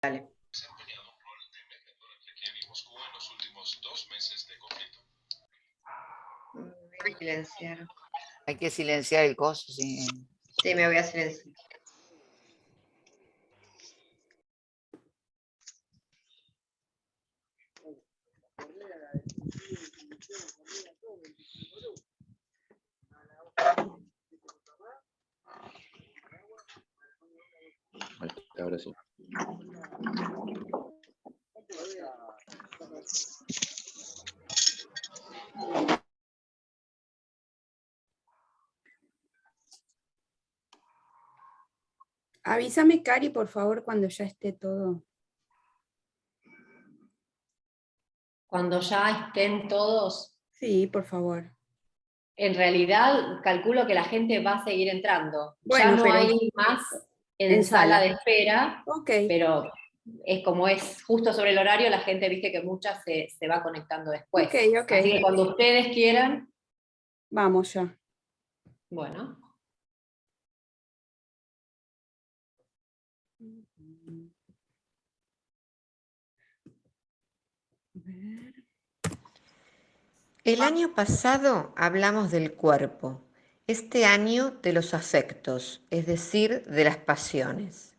Dale. Desempeñado un rol de mediador entre Kiev y Moscú en los últimos 2 meses de conflicto. Voy a silenciar. Hay que silenciar el coso, sí. Sí, me voy a silenciar. Ahora sí. Avísame, Cari, por favor, cuando ya esté todo. Cuando ya estén todos, Sí, por favor. en realidad calculo que la gente va a seguir entrando. Bueno, ya no pero hay más en en sala sala. de espera, Ok. pero es como es justo sobre el horario, la gente viste que mucha se va conectando después. Ok. Así que cuando ustedes quieran, Vamos ya. bueno. El año pasado hablamos del cuerpo, este año de los afectos, es decir, de las pasiones.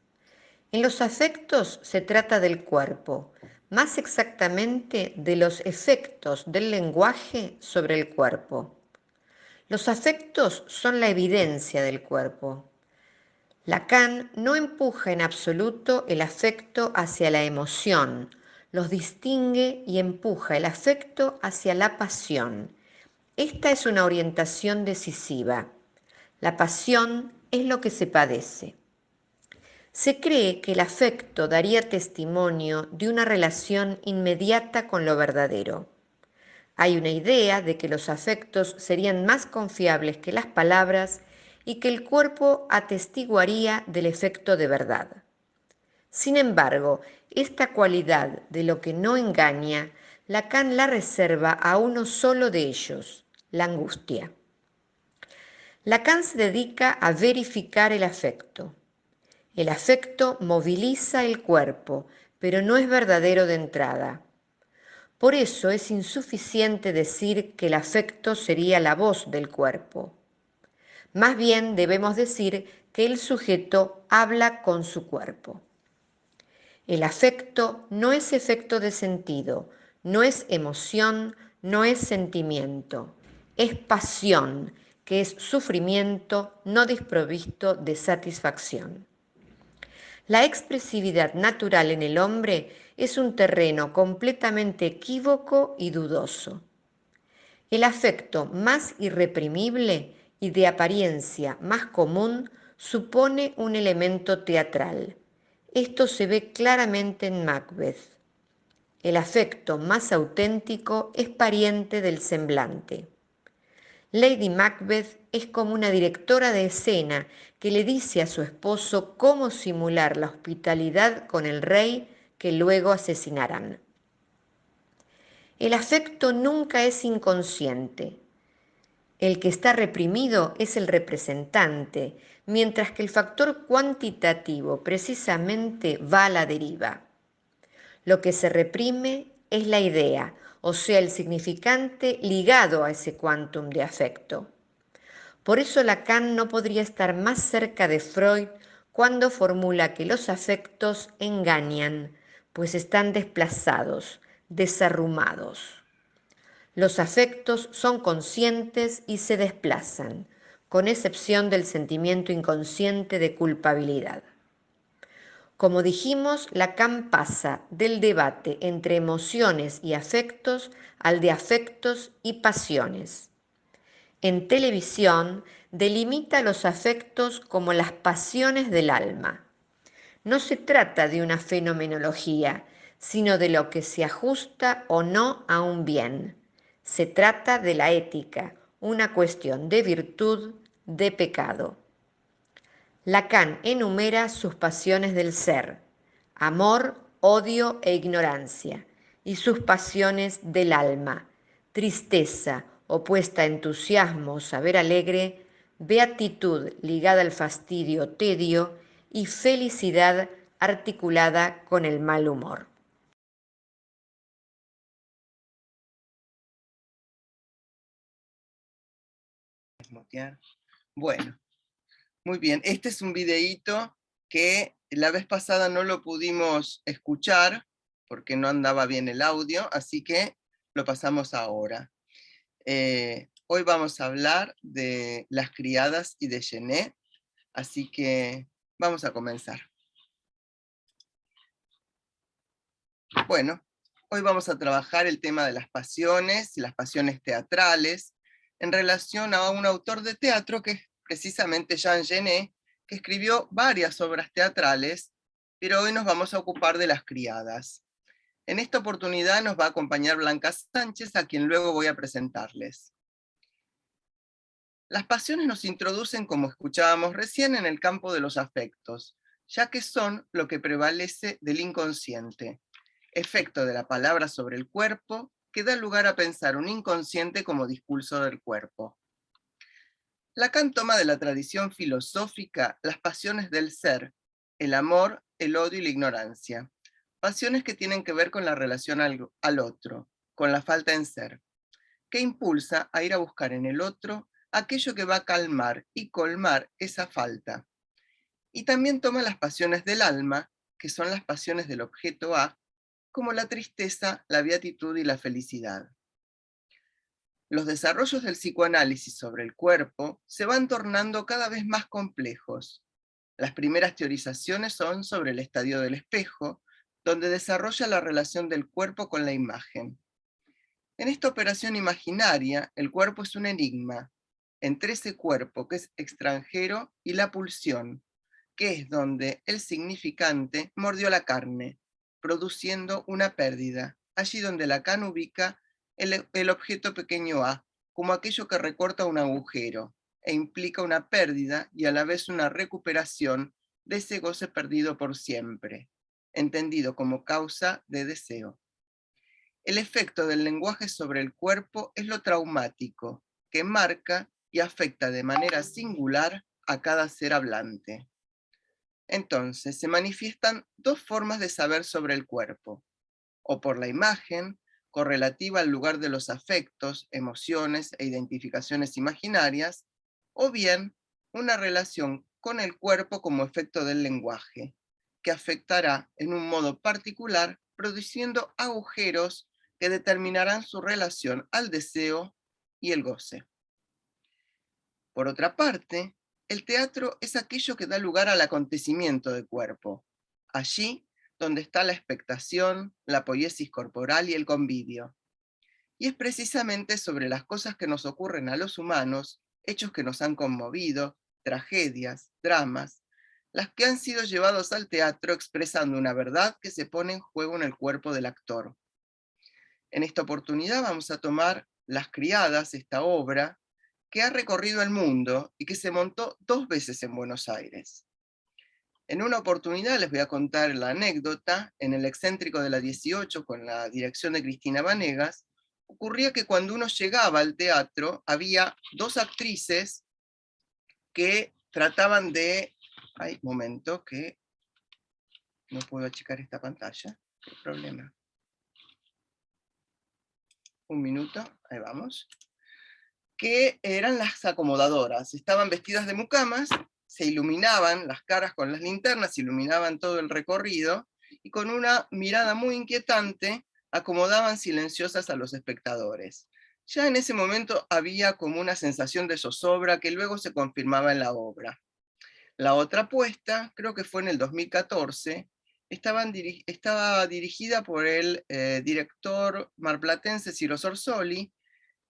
En los afectos se trata del cuerpo, más exactamente de los efectos del lenguaje sobre el cuerpo. Los afectos son la evidencia del cuerpo. Lacan no empuja en absoluto el afecto hacia la emoción, los distingue y empuja el afecto hacia la pasión. Esta es una orientación decisiva. La pasión es lo que se padece. Se cree que el afecto daría testimonio de una relación inmediata con lo verdadero. Hay una idea de que los afectos serían más confiables que las palabras y que el cuerpo atestiguaría del efecto de verdad. Sin embargo, esta cualidad de lo que no engaña, Lacan la reserva a uno solo de ellos, la angustia. Lacan se dedica a verificar el afecto. El afecto moviliza el cuerpo, pero no es verdadero de entrada. Por eso es insuficiente decir que el afecto sería la voz del cuerpo. Más bien debemos decir que el sujeto habla con su cuerpo. El afecto no es efecto de sentido, no es emoción, no es sentimiento, es pasión, que es sufrimiento no desprovisto de satisfacción. La expresividad natural en el hombre es un terreno completamente equívoco y dudoso. El afecto más irreprimible y de apariencia más común supone un elemento teatral. Esto se ve claramente en Macbeth. El afecto más auténtico es pariente del semblante. Lady Macbeth es como una directora de escena que le dice a su esposo cómo simular la hospitalidad con el rey que luego asesinarán. El afecto nunca es inconsciente. El que está reprimido es el representante, mientras que el factor cuantitativo precisamente va a la deriva. Lo que se reprime es la idea, o sea, el significante ligado a ese quantum de afecto. Por eso Lacan no podría estar más cerca de Freud cuando formula que los afectos engañan, pues están desplazados, desarrumados. Los afectos son conscientes y se desplazan, con excepción del sentimiento inconsciente de culpabilidad. Como dijimos, Lacan pasa del debate entre emociones y afectos al de afectos y pasiones. En televisión, delimita los afectos como las pasiones del alma. No se trata de una fenomenología, sino de lo que se ajusta o no a un bien. Se trata de la ética, una cuestión de virtud, de pecado. Lacan enumera sus pasiones del ser, amor, odio e ignorancia, y sus pasiones del alma, tristeza, opuesta a entusiasmo, saber alegre, beatitud ligada al fastidio, tedio, y felicidad articulada con el mal humor. Desmutear. Bueno, muy bien. Este es un videíto que la vez pasada no lo pudimos escuchar porque no andaba bien el audio, así que lo pasamos ahora. Hoy vamos a hablar de las criadas y de Genet, así que vamos a comenzar. Bueno, hoy vamos a trabajar el tema de las pasiones y las pasiones teatrales en relación a un autor de teatro que es precisamente Jean Genet, que escribió varias obras teatrales, pero hoy nos vamos a ocupar de las criadas. En esta oportunidad nos va a acompañar Blanca Sánchez, a quien luego voy a presentarles. Las pasiones nos introducen, como escuchábamos recién, en el campo de los afectos, ya que son lo que prevalece del inconsciente, efecto de la palabra sobre el cuerpo que da lugar a pensar un inconsciente como discurso del cuerpo. Lacan toma de la tradición filosófica las pasiones del ser, el amor, el odio y la ignorancia, pasiones que tienen que ver con la relación al otro, con la falta en ser, que impulsa a ir a buscar en el otro aquello que va a calmar y colmar esa falta. Y también toma las pasiones del alma, que son las pasiones del objeto A, como la tristeza, la beatitud y la felicidad. Los desarrollos del psicoanálisis sobre el cuerpo se van tornando cada vez más complejos. Las primeras teorizaciones son sobre el estadio del espejo, donde desarrolla la relación del cuerpo con la imagen. En esta operación imaginaria, el cuerpo es un enigma, entre ese cuerpo que es extranjero y la pulsión, que es donde el significante mordió la carne, produciendo una pérdida, allí donde Lacan ubica el objeto pequeño a, como aquello que recorta un agujero, e implica una pérdida y a la vez una recuperación de ese goce perdido por siempre, entendido como causa de deseo. El efecto del lenguaje sobre el cuerpo es lo traumático, que marca y afecta de manera singular a cada ser hablante. Entonces, se manifiestan dos formas de saber sobre el cuerpo, o por la imagen, correlativa al lugar de los afectos, emociones e identificaciones imaginarias, o bien una relación con el cuerpo como efecto del lenguaje, que afectará en un modo particular, produciendo agujeros que determinarán su relación al deseo y el goce. Por otra parte, el teatro es aquello que da lugar al acontecimiento del cuerpo, allí donde está la expectación, la poiesis corporal y el convivio. Y es precisamente sobre las cosas que nos ocurren a los humanos, hechos que nos han conmovido, tragedias, dramas, las que han sido llevados al teatro expresando una verdad que se pone en juego en el cuerpo del actor. En esta oportunidad vamos a tomar Las Criadas, esta obra, que ha recorrido el mundo y que se montó 2 veces en Buenos Aires. En una oportunidad les voy a contar la anécdota, en el Excéntrico de la 18, con la dirección de Cristina Vanegas, ocurría que cuando uno llegaba al teatro, había 2 actrices que trataban de... Ay, momento, que no puedo achicar esta pantalla, qué problema. Un minuto, ahí vamos. Que eran las acomodadoras, estaban vestidas de mucamas, se iluminaban las caras con las linternas, iluminaban todo el recorrido, y con una mirada muy inquietante acomodaban silenciosas a los espectadores. Ya en ese momento había como una sensación de zozobra que luego se confirmaba en la obra. La otra puesta, creo que fue en el 2014, estaba dirigida por el director marplatense Ciro Sorsoli,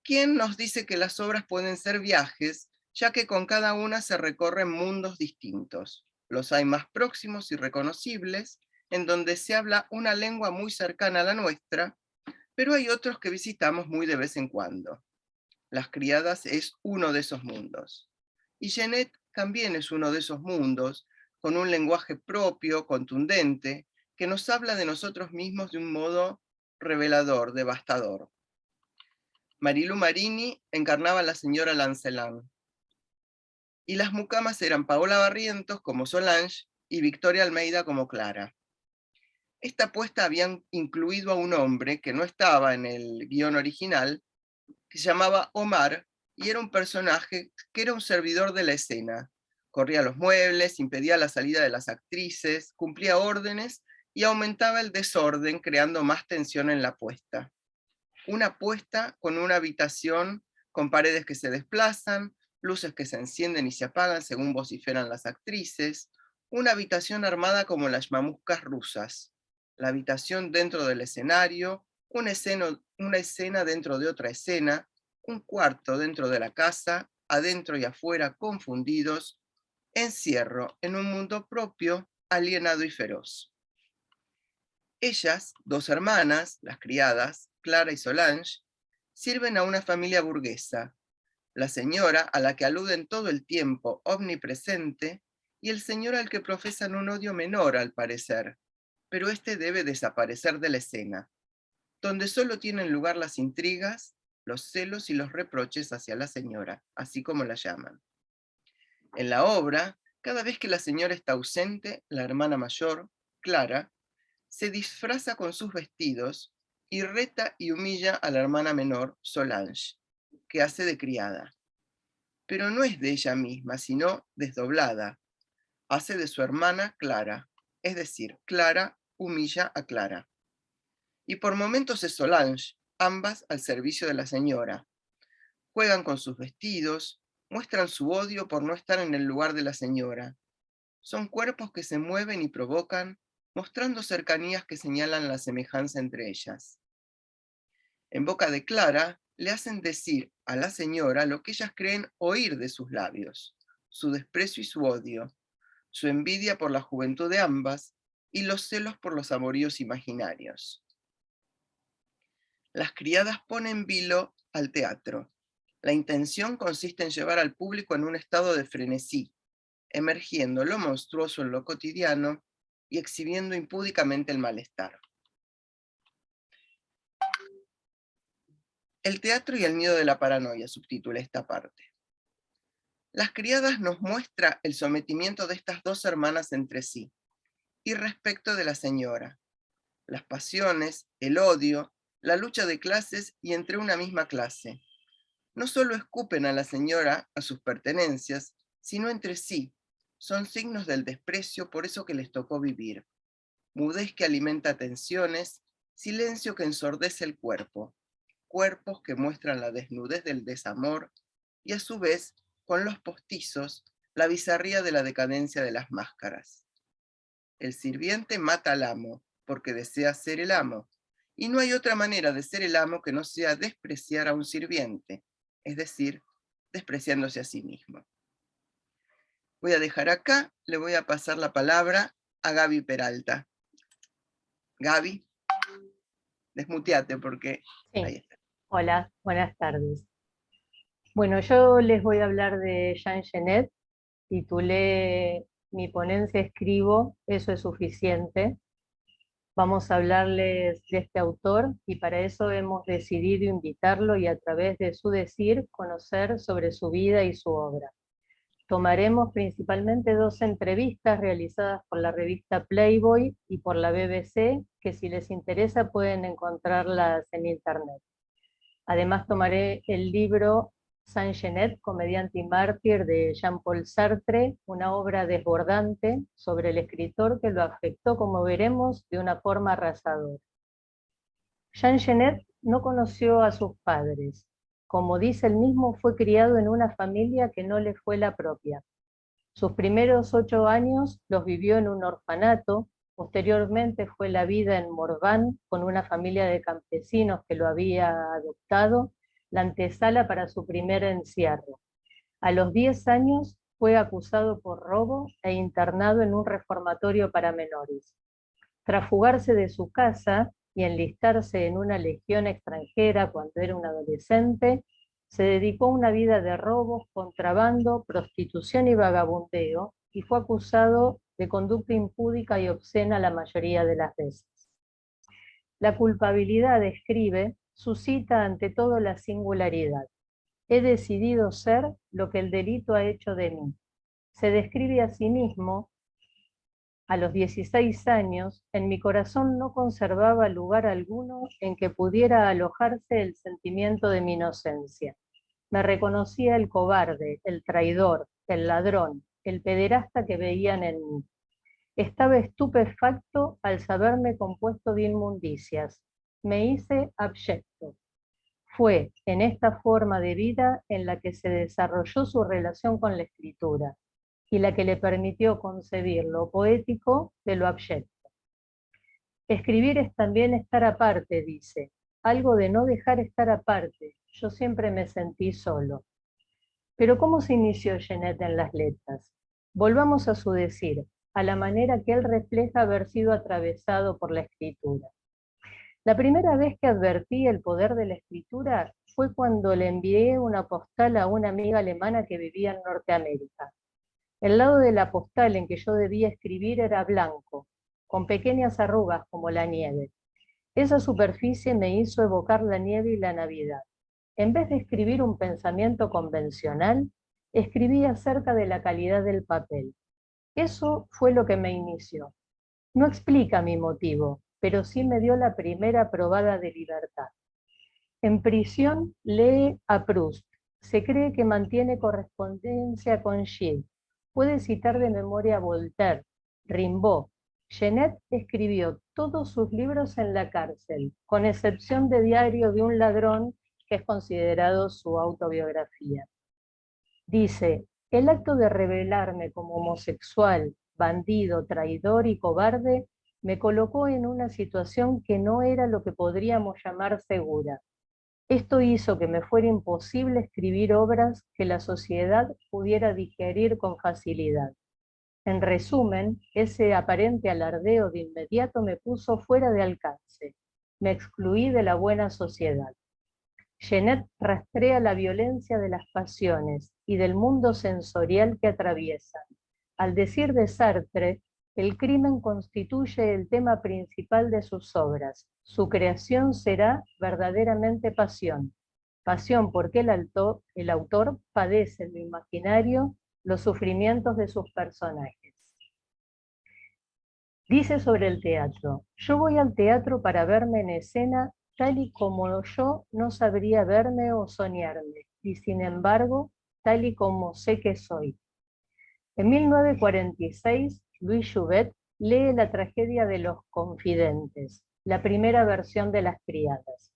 quien nos dice que las obras pueden ser viajes, ya que con cada una se recorren mundos distintos. Los hay más próximos y reconocibles, en donde se habla una lengua muy cercana a la nuestra, pero hay otros que visitamos muy de vez en cuando. Las Criadas es uno de esos mundos. Y Genet también es uno de esos mundos, con un lenguaje propio, contundente, que nos habla de nosotros mismos de un modo revelador, devastador. Marilu Marini encarnaba a la señora Lancelin. Y las mucamas eran Paola Barrientos como Solange y Victoria Almeida como Clara. Esta apuesta habían incluido a un hombre que no estaba en el guión original, que se llamaba Omar, y era un personaje que era un servidor de la escena. Corría los muebles, impedía la salida de las actrices, cumplía órdenes y aumentaba el desorden, creando más tensión en la puesta. Una puesta con una habitación con paredes que se desplazan, luces que se encienden y se apagan según vociferan las actrices, una habitación armada como las mamuscas rusas, la habitación dentro del escenario, una escena dentro de otra escena, un cuarto dentro de la casa, adentro y afuera confundidos, encierro en un mundo propio, alienado y feroz. Ellas, dos hermanas, las criadas, Clara y Solange, sirven a una familia burguesa, la señora a la que aluden todo el tiempo, omnipresente, y el señor al que profesan un odio menor al parecer, pero este debe desaparecer de la escena, donde solo tienen lugar las intrigas, los celos y los reproches hacia la señora, así como la llaman. En la obra, cada vez que la señora está ausente, la hermana mayor, Clara, se disfraza con sus vestidos y reta y humilla a la hermana menor, Solange, que hace de criada. Pero no es de ella misma, sino desdoblada. Hace de su hermana Clara, es decir, Clara humilla a Clara. Y por momentos es Solange, ambas al servicio de la señora. Juegan con sus vestidos, muestran su odio por no estar en el lugar de la señora. Son cuerpos que se mueven y provocan, mostrando cercanías que señalan la semejanza entre ellas. En boca de Clara, le hacen decir a la señora lo que ellas creen oír de sus labios, su desprecio y su odio, su envidia por la juventud de ambas y los celos por los amoríos imaginarios. Las criadas ponen vilo al teatro. La intención consiste en llevar al público en un estado de frenesí, emergiendo lo monstruoso en lo cotidiano y exhibiendo impúdicamente el malestar. El teatro y el miedo de la paranoia, subtitula esta parte. Las criadas nos muestra el sometimiento de estas dos hermanas entre sí, y respecto de la señora, las pasiones, el odio, la lucha de clases y entre una misma clase. No solo escupen a la señora, a sus pertenencias, sino entre sí. Son signos del desprecio por eso que les tocó vivir. Mudez que alimenta tensiones, silencio que ensordece el cuerpo. Cuerpos que muestran la desnudez del desamor y a su vez, con los postizos, la bizarría de la decadencia de las máscaras. El sirviente mata al amo porque desea ser el amo, y no hay otra manera de ser el amo que no sea despreciar a un sirviente, es decir, despreciándose a sí mismo. Voy a dejar acá, le voy a pasar la palabra a Gaby Peralta. Gaby, desmuteate porque Sí. ahí está. Hola, buenas tardes. Bueno, yo les voy a hablar de Jean Genet. Titulé mi ponencia Escribo, eso es suficiente. Vamos a hablarles de este autor y para eso hemos decidido invitarlo y a través de su decir conocer sobre su vida y su obra. Tomaremos principalmente 2 entrevistas realizadas por la revista Playboy y por la BBC, que si les interesa pueden encontrarlas en internet. Además tomaré el libro Saint Genet, comediante y mártir de Jean-Paul Sartre, una obra desbordante sobre el escritor que lo afectó, como veremos, de una forma arrasadora. Jean Genet no conoció a sus padres. Como dice él mismo, fue criado en una familia que no le fue la propia. Sus primeros 8 años los vivió en un orfanato. Posteriormente fue la vida en Morvan con una familia de campesinos que lo había adoptado, la antesala para su primer encierro. A los 10 años fue acusado por robo e internado en un reformatorio para menores. Tras fugarse de su casa y enlistarse en una legión extranjera cuando era un adolescente, se dedicó a una vida de robos, contrabando, prostitución y vagabundeo, y fue acusado de conducta impúdica y obscena la mayoría de las veces. La culpabilidad, escribe, suscita ante todo la singularidad. He decidido ser lo que el delito ha hecho de mí. Se describe a sí mismo A los 16 años, en mi corazón no conservaba lugar alguno en que pudiera alojarse el sentimiento de mi inocencia. Me reconocía el cobarde, el traidor, el ladrón, el pederasta que veían en mí. Estaba estupefacto al saberme compuesto de inmundicias. Me hice abyecto. Fue en esta forma de vida en la que se desarrolló su relación con la escritura y la que le permitió concebir lo poético de lo abyecto. Escribir es también estar aparte, dice, algo de no dejar estar aparte. Yo siempre me sentí solo. Pero ¿cómo se inició Genet en las letras? Volvamos a su decir, a la manera que él refleja haber sido atravesado por la escritura. La primera vez que advertí el poder de la escritura fue cuando le envié una postal a una amiga alemana que vivía en Norteamérica. El lado de la postal en que yo debía escribir era blanco, con pequeñas arrugas como la nieve. Esa superficie me hizo evocar la nieve y la Navidad. En vez de escribir un pensamiento convencional, escribí acerca de la calidad del papel. Eso fue lo que me inició. No explica mi motivo, pero sí me dio la primera probada de libertad. En prisión lee a Proust. Se cree que mantiene correspondencia con Gide. Puede citar de memoria a Voltaire, Rimbaud. Genet escribió todos sus libros en la cárcel, con excepción de Diario de un ladrón, que es considerado su autobiografía. Dice, el acto de revelarme como homosexual, bandido, traidor y cobarde me colocó en una situación que no era lo que podríamos llamar segura. Esto hizo que me fuera imposible escribir obras que la sociedad pudiera digerir con facilidad. En resumen, ese aparente alardeo de inmediato me puso fuera de alcance. Me excluí de la buena sociedad. Genet rastrea la violencia de las pasiones y del mundo sensorial que atraviesan. Al decir de Sartre, el crimen constituye el tema principal de sus obras. Su creación será verdaderamente pasión. Pasión porque el autor padece en lo imaginario los sufrimientos de sus personajes. Dice sobre el teatro, yo voy al teatro para verme en escena tal y como yo no sabría verme o soñarme, y sin embargo, tal y como sé que soy. En 1946, Louis Jouvet lee la tragedia de Los Confidentes, la primera versión de Las Criadas.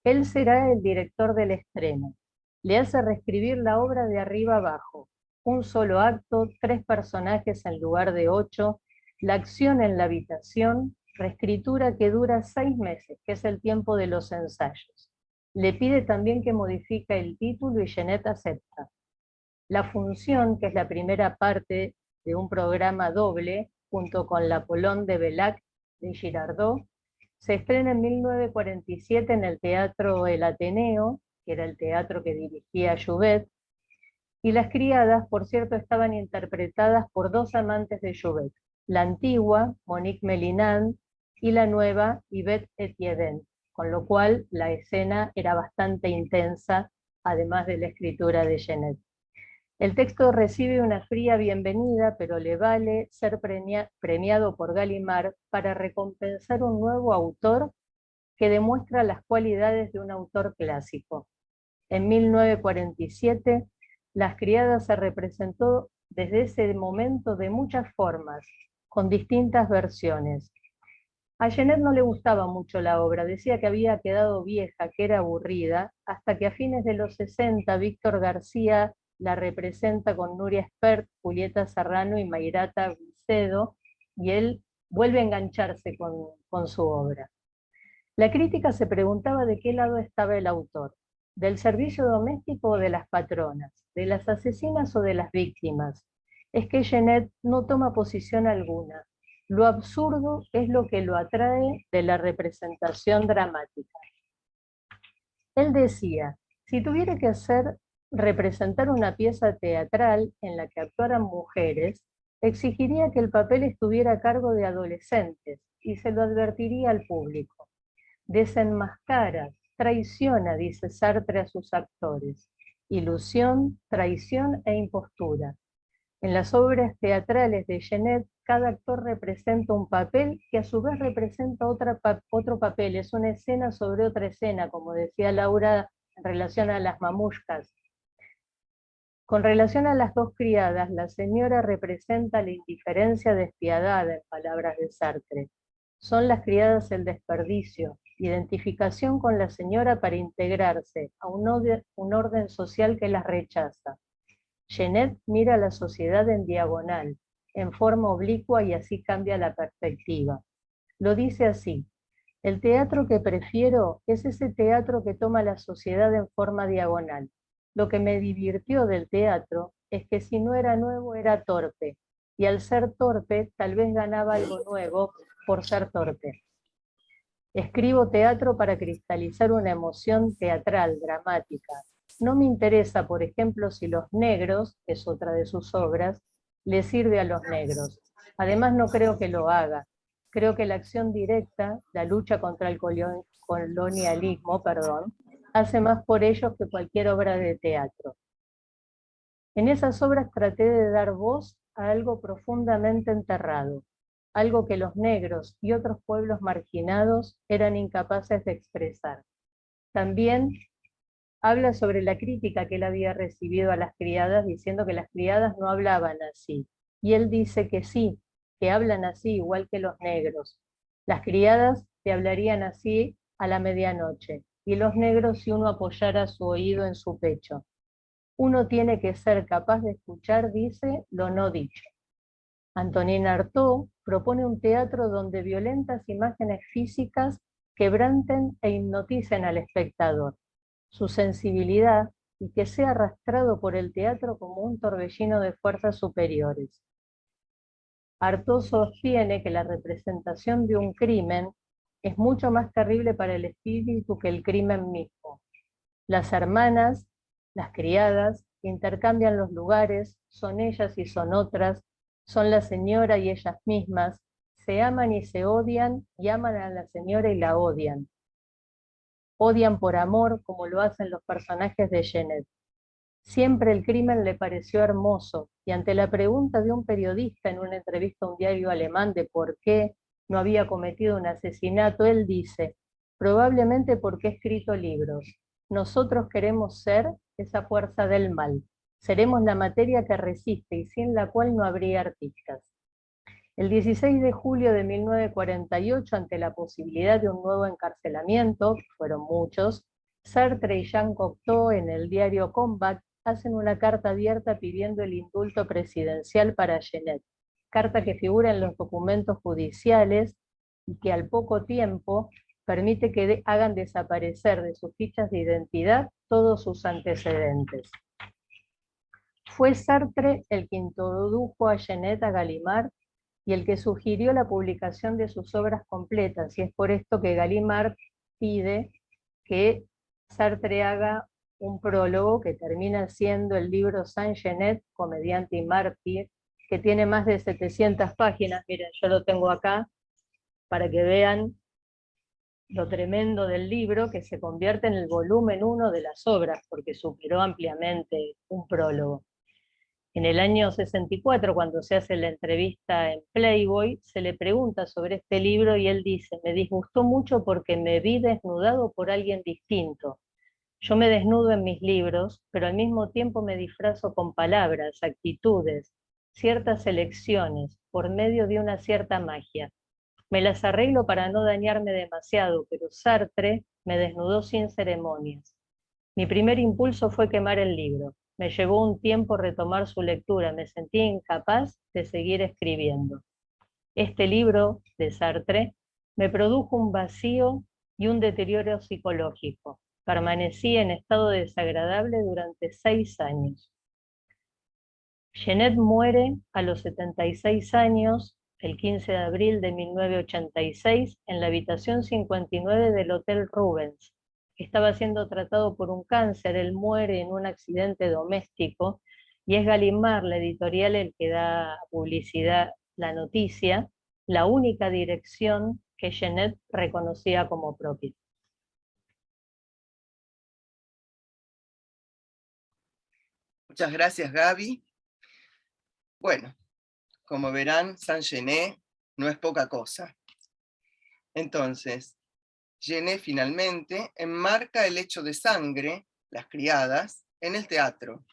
Él será el director del estreno. Le hace reescribir la obra de arriba abajo. Un solo acto, 3 personajes en lugar de 8, la acción en la habitación, reescritura que dura 6 meses, que es el tiempo de los ensayos. Le pide también que modifique el título y Genet acepta. La función, que es la primera parte de un programa doble, junto con la Apollon de Bellac de Girardot, se estrena en 1947 en el Teatro El Ateneo, que era el teatro que dirigía Jouvet, y Las Criadas, por cierto, estaban interpretadas por 2 amantes de Jouvet, la antigua, Monique Melinand, y la nueva, Yvette Etienne, con lo cual la escena era bastante intensa, además de la escritura de Genet. El texto recibe una fría bienvenida, pero le vale ser premiado por Gallimard para recompensar un nuevo autor que demuestra las cualidades de un autor clásico. En 1947, Las Criadas se representó desde ese momento de muchas formas, con distintas versiones. A Genet no le gustaba mucho la obra, decía que había quedado vieja, que era aburrida, hasta que a fines de los 60 Víctor García la representa con Nuria Espert, Julieta Serrano y Mayrata Guicedo, y él vuelve a engancharse con su obra. La crítica se preguntaba de qué lado estaba el autor, del servicio doméstico o de las patronas, de las asesinas o de las víctimas. Es que Genet no toma posición alguna. Lo absurdo es lo que lo atrae de la representación dramática. Él decía, si tuviera que representar una pieza teatral en la que actuaran mujeres, exigiría que el papel estuviera a cargo de adolescentes y se lo advertiría al público. Desenmascara, traiciona, dice Sartre a sus actores. Ilusión, traición e impostura. En las obras teatrales de Genet cada actor representa un papel que a su vez representa otro papel, es una escena sobre otra escena, como decía Laura en relación a las mamushkas. Con relación a las dos criadas, la señora representa la indiferencia despiadada, en palabras de Sartre. Son las criadas el desperdicio, identificación con la señora para integrarse a un orden social que las rechaza. Genet mira a la sociedad en diagonal, en forma oblicua, y así cambia la perspectiva. Lo dice así: el teatro que prefiero es ese teatro que toma la sociedad en forma diagonal. Lo que me divirtió del teatro es que si no era nuevo era torpe, y al ser torpe tal vez ganaba algo nuevo por ser torpe. Escribo teatro para cristalizar una emoción teatral, dramática. No me interesa, por ejemplo, si Los Negros, que es otra de sus obras, le sirve a los negros. Además, no creo que lo haga. Creo que la acción directa, la lucha contra el colonialismo, hace más por ellos que cualquier obra de teatro. En esas obras traté de dar voz a algo profundamente enterrado, algo que los negros y otros pueblos marginados eran incapaces de expresar. También habla sobre la crítica que él había recibido a las criadas, diciendo que las criadas no hablaban así. Y él dice que sí, que hablan así, igual que los negros. Las criadas te hablarían así a la medianoche, y los negros si uno apoyara su oído en su pecho. Uno tiene que ser capaz de escuchar, dice, lo no dicho. Antonin Artaud propone un teatro donde violentas imágenes físicas quebranten e hipnoticen al espectador, su sensibilidad, y que sea arrastrado por el teatro como un torbellino de fuerzas superiores. Artaud sostiene que la representación de un crimen es mucho más terrible para el espíritu que el crimen mismo. Las hermanas, las criadas, intercambian los lugares, son ellas y son otras, son la señora y ellas mismas, se aman y se odian, y aman a la señora y la odian. Odian por amor, como lo hacen los personajes de Genet. Siempre el crimen le pareció hermoso, y ante la pregunta de un periodista en una entrevista a un diario alemán de por qué no había cometido un asesinato, él dice: probablemente porque he escrito libros. Nosotros queremos ser esa fuerza del mal. Seremos la materia que resiste y sin la cual no habría artistas. El 16 de julio de 1948, ante la posibilidad de un nuevo encarcelamiento, que fueron muchos, Sartre y Jean Cocteau en el diario Combat hacen una carta abierta pidiendo el indulto presidencial para Genet, carta que figura en los documentos judiciales y que al poco tiempo permite que hagan desaparecer de sus fichas de identidad todos sus antecedentes. Fue Sartre el que introdujo a Genet a Gallimard y el que sugirió la publicación de sus obras completas, y es por esto que Gallimard pide que Sartre haga un prólogo que termina siendo el libro Saint-Genet, comediante y mártir, que tiene más de 700 páginas. Miren, yo lo tengo acá para que vean lo tremendo del libro, que se convierte en el volumen 1 de las obras, porque superó ampliamente un prólogo. En el año 64, cuando se hace la entrevista en Playboy, se le pregunta sobre este libro y él dice: me disgustó mucho porque me vi desnudado por alguien distinto. Yo me desnudo en mis libros, pero al mismo tiempo me disfrazo con palabras, actitudes, ciertas elecciones, por medio de una cierta magia. Me las arreglo para no dañarme demasiado, pero Sartre me desnudó sin ceremonias. Mi primer impulso fue quemar el libro. Me llevó un tiempo retomar su lectura, me sentí incapaz de seguir escribiendo. Este libro de Sartre me produjo un vacío y un deterioro psicológico. Permanecí en estado desagradable durante 6 años. Genet muere a los 76 años, el 15 de abril de 1986, en la habitación 59 del Hotel Rubens. Estaba siendo tratado por un cáncer, él muere en un accidente doméstico, y es Gallimard, la editorial, el que da publicidad la noticia, la única dirección que Genet reconocía como propia. Muchas gracias, Gaby. Bueno, Como verán, Saint-Genet no es poca cosa. Entonces, Genet finalmente enmarca el hecho de sangre, las criadas, en el teatro,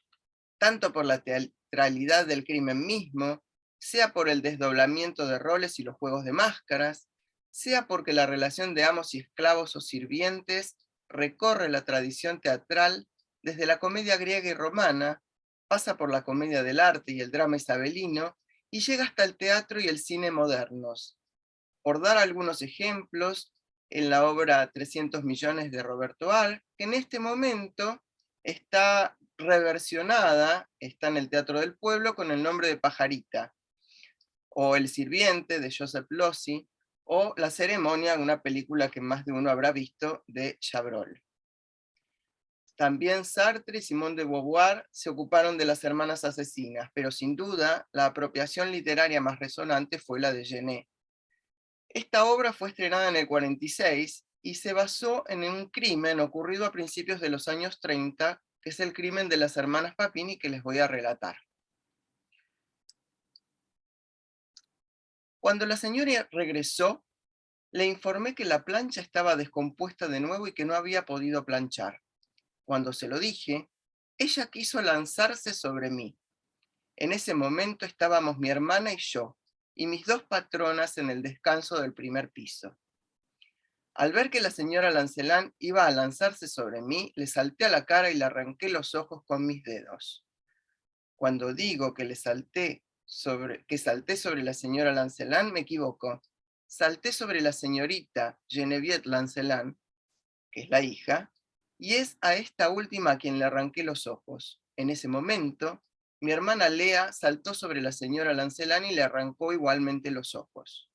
tanto por la teatralidad del crimen mismo, sea por el desdoblamiento de roles y los juegos de máscaras, sea porque la relación de amos y esclavos o sirvientes recorre la tradición teatral desde la comedia griega y romana, pasa por la comedia del arte y el drama isabelino, y llega hasta el teatro y el cine modernos. Por dar algunos ejemplos, en la obra 300 millones de Roberto Al, que en este momento está reversionada, está en el Teatro del Pueblo con el nombre de Pajarita, o El sirviente de Joseph Losey, o La ceremonia, una película que más de uno habrá visto, de Chabrol. También Sartre y Simone de Beauvoir se ocuparon de las hermanas asesinas, pero sin duda la apropiación literaria más resonante fue la de Genet. Esta obra fue estrenada en el 46 y se basó en un crimen ocurrido a principios de los años 30, que es el crimen de las hermanas Papini, que les voy a relatar. Cuando la señora regresó, le informé que la plancha estaba descompuesta de nuevo y que no había podido planchar. Cuando se lo dije, ella quiso lanzarse sobre mí. En ese momento estábamos mi hermana y yo, y mis dos patronas en el descanso del primer piso. Al ver que la señora Lancelán iba a lanzarse sobre mí, le salté a la cara y le arranqué los ojos con mis dedos. Cuando digo que salté sobre la señora Lancelán, me equivoco. Salté sobre la señorita Geneviève Lancelán, que es la hija, y es a esta última a quien le arranqué los ojos. En ese momento, mi hermana Lea saltó sobre la señora Lancelán y le arrancó igualmente los ojos.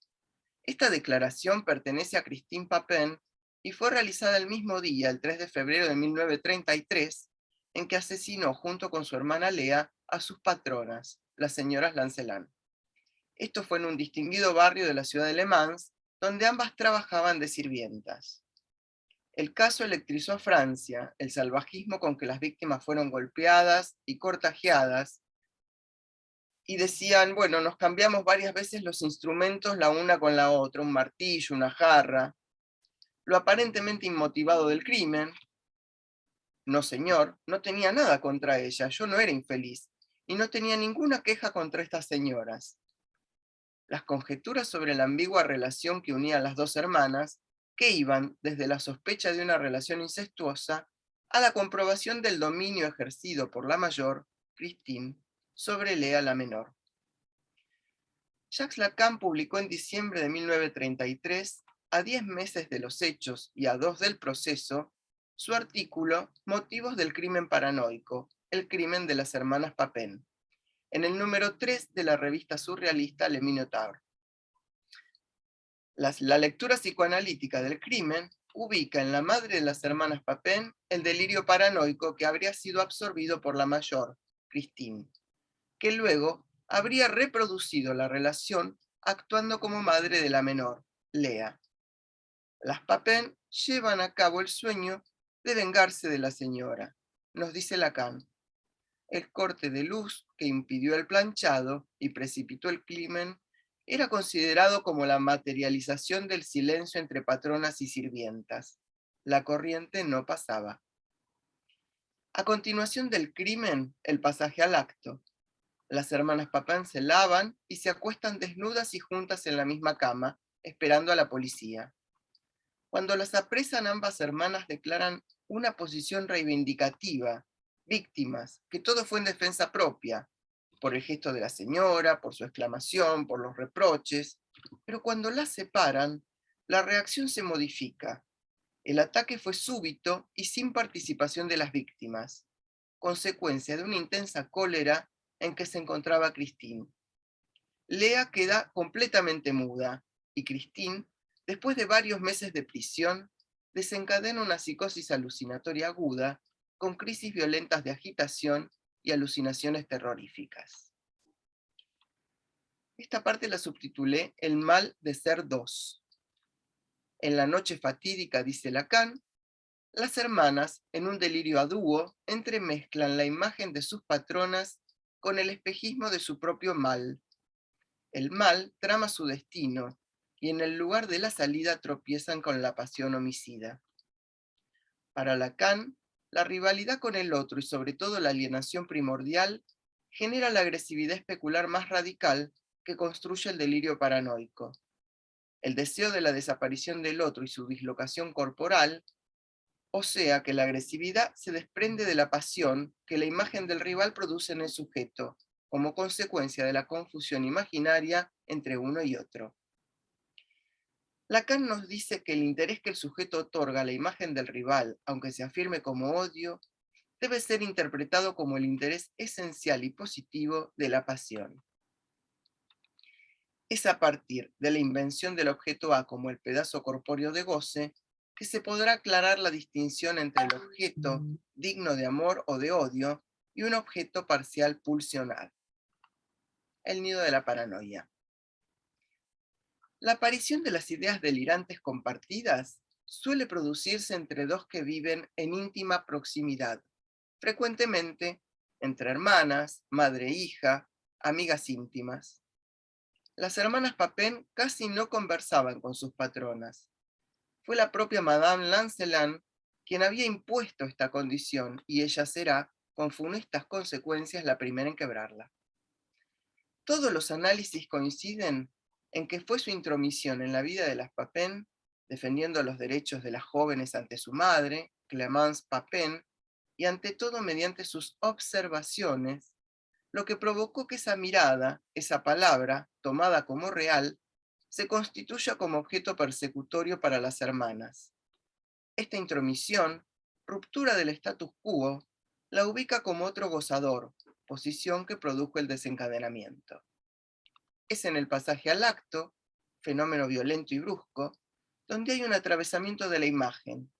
Esta declaración pertenece a Christine Papin y fue realizada el mismo día, el 3 de febrero de 1933, en que asesinó junto con su hermana Lea a sus patronas, las señoras Lancelán. Esto fue en un distinguido barrio de la ciudad de Le Mans, donde ambas trabajaban de sirvientas. El caso electrizó a Francia, el salvajismo con que las víctimas fueron golpeadas y cortajeadas, y decían, bueno, nos cambiamos varias veces los instrumentos la una con la otra, un martillo, una jarra. Lo aparentemente inmotivado del crimen, no señor, no tenía nada contra ella, yo no era infeliz, y no tenía ninguna queja contra estas señoras. Las conjeturas sobre la ambigua relación que unía a las dos hermanas, que iban desde la sospecha de una relación incestuosa a la comprobación del dominio ejercido por la mayor, Christine, sobre Lea la menor. Jacques Lacan publicó en diciembre de 1933, a 10 meses de los hechos y a 2 del proceso, su artículo Motivos del crimen paranoico, el crimen de las hermanas Papin, en el número 3 de la revista surrealista Le Minotaur. La lectura psicoanalítica del crimen ubica en la madre de las hermanas Papin el delirio paranoico que habría sido absorbido por la mayor, Christine, que luego habría reproducido la relación actuando como madre de la menor, Lea. Las Papin llevan a cabo el sueño de vengarse de la señora, nos dice Lacan. El corte de luz que impidió el planchado y precipitó el crimen era considerado como la materialización del silencio entre patronas y sirvientas. La corriente no pasaba. A continuación del crimen, el pasaje al acto. Las hermanas Papin se lavan y se acuestan desnudas y juntas en la misma cama, esperando a la policía. Cuando las apresan, ambas hermanas declaran una posición reivindicativa, víctimas, que todo fue en defensa propia, por el gesto de la señora, por su exclamación, por los reproches, pero cuando las separan, la reacción se modifica. El ataque fue súbito y sin participación de las víctimas, consecuencia de una intensa cólera en que se encontraba Christine. Lea queda completamente muda, y Christine, después de varios meses de prisión, desencadena una psicosis alucinatoria aguda, con crisis violentas de agitación y alucinaciones terroríficas. Esta parte la subtitulé El mal de ser dos. En la noche fatídica, dice Lacan, las hermanas, en un delirio a dúo, entremezclan la imagen de sus patronas con el espejismo de su propio mal. El mal trama su destino, y en el lugar de la salida tropiezan con la pasión homicida. Para Lacan, la rivalidad con el otro y sobre todo la alienación primordial genera la agresividad especular más radical que construye el delirio paranoico. El deseo de la desaparición del otro y su dislocación corporal, o sea que la agresividad se desprende de la pasión que la imagen del rival produce en el sujeto, como consecuencia de la confusión imaginaria entre uno y otro. Lacan nos dice que el interés que el sujeto otorga a la imagen del rival, aunque se afirme como odio, debe ser interpretado como el interés esencial y positivo de la pasión. Es a partir de la invención del objeto A como el pedazo corpóreo de goce que se podrá aclarar la distinción entre el objeto digno de amor o de odio y un objeto parcial pulsional. El nido de la paranoia. La aparición de las ideas delirantes compartidas suele producirse entre dos que viven en íntima proximidad, frecuentemente entre hermanas, madre e hija, amigas íntimas. Las hermanas Papin casi no conversaban con sus patronas. Fue la propia Madame Lancelin quien había impuesto esta condición, y ella será, con funestas consecuencias, la primera en quebrarla. Todos los análisis coinciden en que fue su intromisión en la vida de las Papin, defendiendo los derechos de las jóvenes ante su madre, Clémence Papin, y ante todo mediante sus observaciones, lo que provocó que esa mirada, esa palabra, tomada como real, se constituya como objeto persecutorio para las hermanas. Esta intromisión, ruptura del status quo, la ubica como otro gozador, posición que produjo el desencadenamiento. Es en el pasaje al acto, fenómeno violento y brusco, donde hay un atravesamiento de la imagen.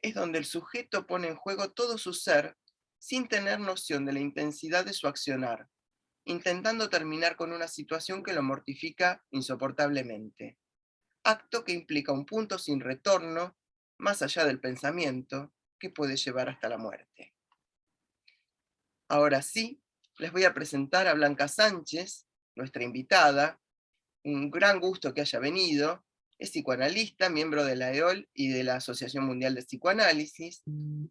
Es donde el sujeto pone en juego todo su ser sin tener noción de la intensidad de su accionar, intentando terminar con una situación que lo mortifica insoportablemente. Acto que implica un punto sin retorno, más allá del pensamiento, que puede llevar hasta la muerte. Ahora sí, les voy a presentar a Blanca Sánchez, nuestra invitada. Un gran gusto que haya venido. Es psicoanalista, miembro de la EOL y de la Asociación Mundial de Psicoanálisis,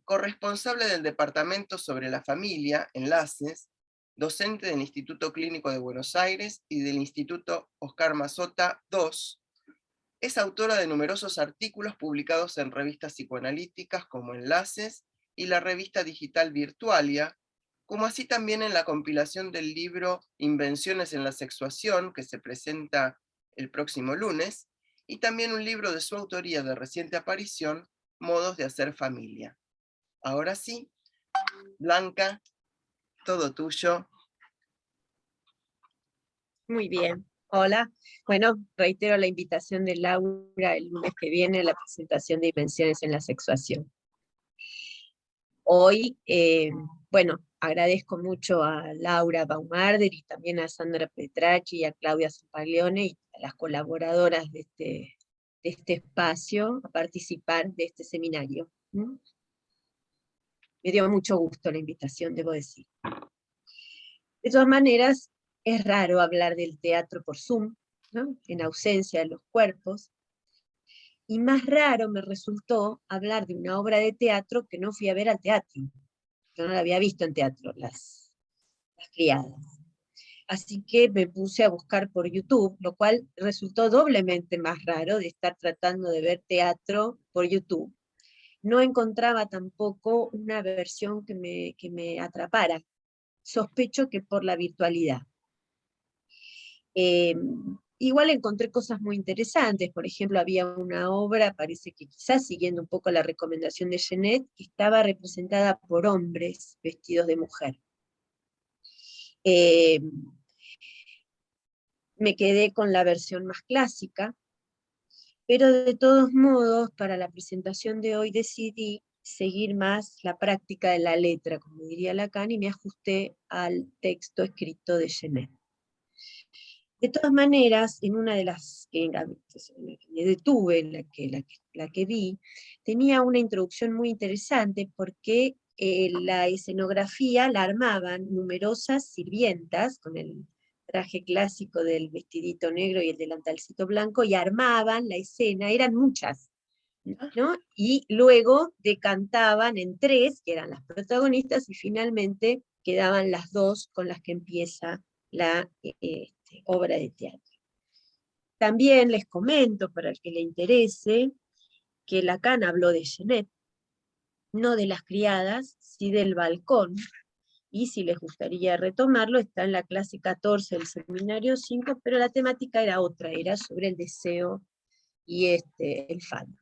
corresponsable del Departamento sobre la Familia, Enlaces, docente del Instituto Clínico de Buenos Aires y del Instituto Oscar Mazota II. Es autora de numerosos artículos publicados en revistas psicoanalíticas como Enlaces y la revista digital Virtualia, como así también en la compilación del libro Invenciones en la Sexuación, que se presenta el próximo lunes, y también un libro de su autoría de reciente aparición, Modos de hacer familia. Ahora sí, Blanca, todo tuyo. Muy bien, hola. Bueno, reitero la invitación de Laura el lunes que viene a la presentación de Invenciones en la Sexuación. Hoy, bueno, agradezco mucho a Laura Baumarder y también a Sandra Petracci y a Claudia Zampaglione y a las colaboradoras de este espacio a participar de este seminario. Me dio mucho gusto la invitación, debo decir. De todas maneras, es raro hablar del teatro por Zoom, ¿no?, en ausencia de los cuerpos, y más raro me resultó hablar de una obra de teatro que no fui a ver al teatro. Yo no la había visto en teatro, las criadas. Así que me puse a buscar por YouTube, lo cual resultó doblemente más raro de estar tratando de ver teatro por YouTube. No encontraba tampoco una versión que me atrapara. Sospecho que por la virtualidad. Igual encontré cosas muy interesantes. Por ejemplo, había una obra, parece que quizás siguiendo un poco la recomendación de Genet, que estaba representada por hombres vestidos de mujer. Me quedé con la versión más clásica, pero de todos modos, para la presentación de hoy decidí seguir más la práctica de la letra, como diría Lacan, y me ajusté al texto escrito de Genet. De todas maneras, en una de las que me detuve, la que vi, tenía una introducción muy interesante porque la escenografía la armaban numerosas sirvientas, con el traje clásico del vestidito negro y el delantalcito blanco, y armaban la escena, eran muchas, ¿no? Y luego decantaban en 3, que eran las protagonistas, y finalmente quedaban las 2 con las que empieza la obra de teatro. También les comento, para el que le interese, que Lacan habló de Genet, no de las criadas, sí del balcón, y si les gustaría retomarlo, está en la clase 14 del seminario 5, pero la temática era otra, era sobre el deseo y el falo.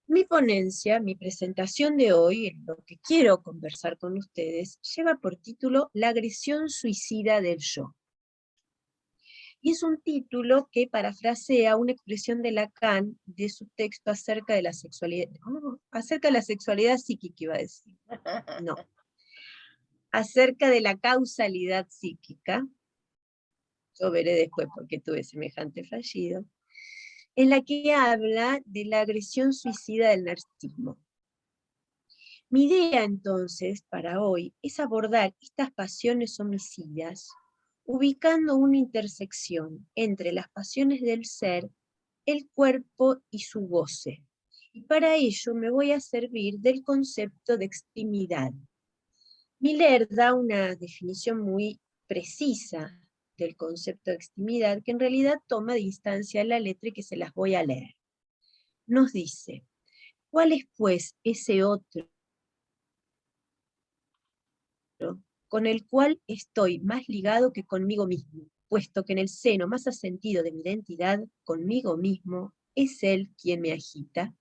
Mi ponencia, mi presentación de hoy, en lo que quiero conversar con ustedes, lleva por título La agresión suicida del yo. Y es un título que parafrasea una expresión de Lacan de su texto acerca de la sexualidad, acerca de la sexualidad psíquica, iba a decir. No. Acerca de la causalidad psíquica, yo veré después por qué tuve semejante fallido, en la que habla de la agresión suicida del narcisismo. Mi idea entonces para hoy es abordar estas pasiones homicidas ubicando una intersección entre las pasiones del ser, el cuerpo y su goce. Y para ello me voy a servir del concepto de extremidad. Miller da una definición muy precisa del concepto de extremidad que en realidad toma de instancia la letra y que se las voy a leer. Nos dice, ¿cuál es pues ese otro con el cual estoy más ligado que conmigo mismo, puesto que en el seno más asentido de mi identidad, conmigo mismo, es él quien me agita,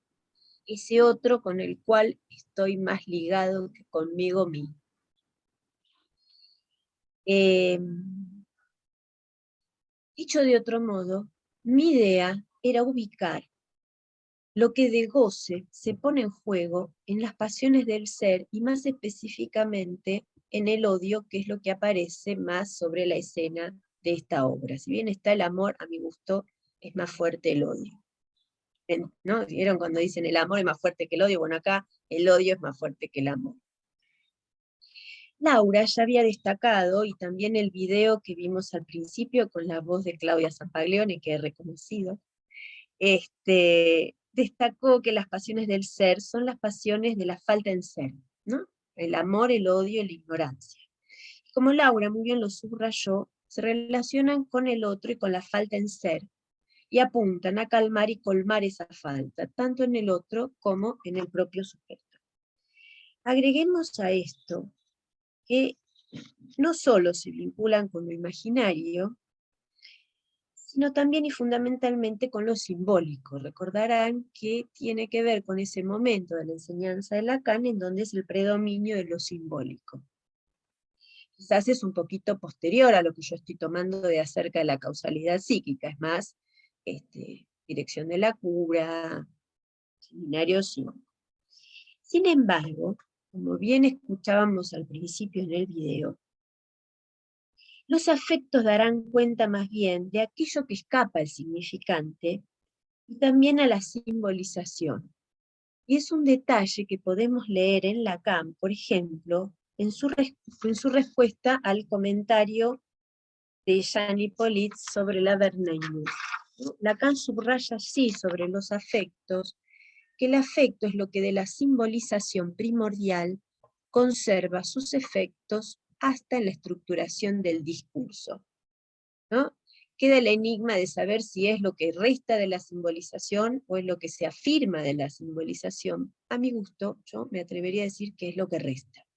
ese otro con el cual estoy más ligado que conmigo mismo? Dicho de otro modo, mi idea era ubicar lo que de goce se pone en juego en las pasiones del ser y más específicamente en el odio, que es lo que aparece más sobre la escena de esta obra. Si bien está el amor, a mi gusto es más fuerte el odio. ¿No? ¿Vieron cuando dicen el amor es más fuerte que el odio? Bueno, acá el odio es más fuerte que el amor. Laura ya había destacado, y también el video que vimos al principio con la voz de Claudia Zampaglione, que he reconocido, destacó que las pasiones del ser son las pasiones de la falta en ser, ¿no? El amor, el odio y la ignorancia. Como Laura muy bien lo subrayó, se relacionan con el otro y con la falta en ser, y apuntan a calmar y colmar esa falta, tanto en el otro como en el propio sujeto. Agreguemos a esto que no solo se vinculan con lo imaginario, sino también y fundamentalmente con lo simbólico. Recordarán que tiene que ver con ese momento de la enseñanza de Lacan en donde es el predominio de lo simbólico. Quizás es un poquito posterior a lo que yo estoy tomando de acerca de la causalidad psíquica, es más, dirección de la cura, seminario 5. Sin embargo, como bien escuchábamos al principio en el video, los afectos darán cuenta más bien de aquello que escapa al significante y también a la simbolización. Y es un detalle que podemos leer en Lacan, por ejemplo, en su respuesta al comentario de Jean Hippolyte sobre la Verneinus. Lacan subraya así sobre los afectos, que el afecto es lo que de la simbolización primordial conserva sus efectos hasta en la estructuración del discurso, ¿no? Queda el enigma de saber si es lo que resta de la simbolización o es lo que se afirma de la simbolización. A mi gusto, yo me atrevería a decir que es lo que resta.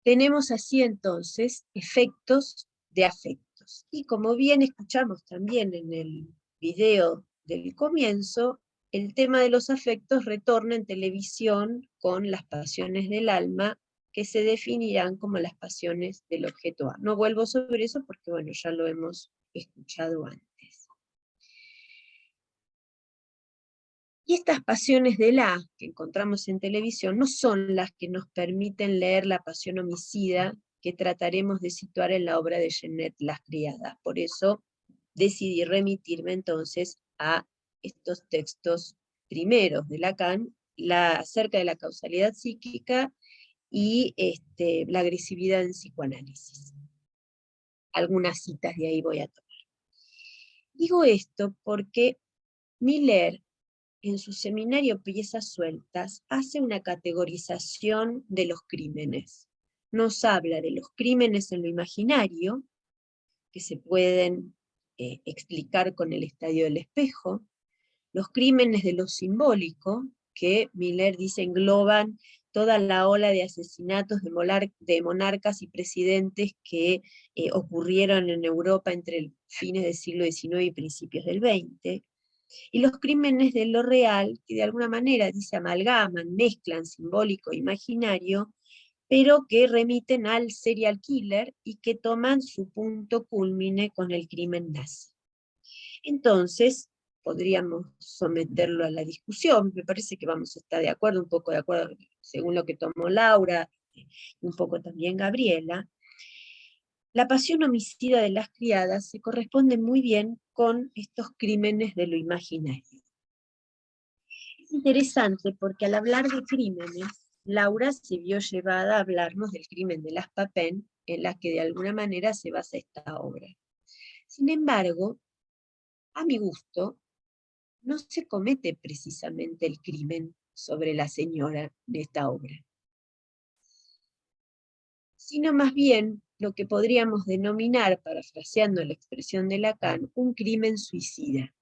Tenemos así entonces efectos de afectos. Y como bien escuchamos también en el video del comienzo, el tema de los afectos retorna en televisión con las pasiones del alma, que se definirán como las pasiones del objeto A. No vuelvo sobre eso porque, bueno, ya lo hemos escuchado antes. Y estas pasiones del A que encontramos en televisión no son las que nos permiten leer la pasión homicida que trataremos de situar en la obra de Genet, Las criadas. Por eso decidí remitirme entonces a estos textos primeros de Lacan, acerca de la causalidad psíquica, y la agresividad en psicoanálisis. Algunas citas de ahí voy a tomar. Digo esto porque Miller, en su seminario Piezas Sueltas, hace una categorización de los crímenes. Nos habla de los crímenes en lo imaginario, que se pueden explicar con el estadio del espejo, los crímenes de lo simbólico, que Miller dice engloban toda la ola de asesinatos de monarcas y presidentes que ocurrieron en Europa entre el fines del siglo XIX y principios del XX, y los crímenes de lo real, que de alguna manera, dice, amalgaman, mezclan simbólico e imaginario, pero que remiten al serial killer y que toman su punto culmine con el crimen nazi. Entonces, podríamos someterlo a la discusión, me parece que vamos a estar de acuerdo, un poco de acuerdo, según lo que tomó Laura, y un poco también Gabriela. La pasión homicida de las criadas se corresponde muy bien con estos crímenes de lo imaginario. Es interesante porque al hablar de crímenes, Laura se vio llevada a hablarnos del crimen de las Papin, en la que de alguna manera se basa esta obra. Sin embargo, a mi gusto, no se comete precisamente el crimen sobre la señora de esta obra, sino más bien lo que podríamos denominar, parafraseando la expresión de Lacan, un crimen suicida.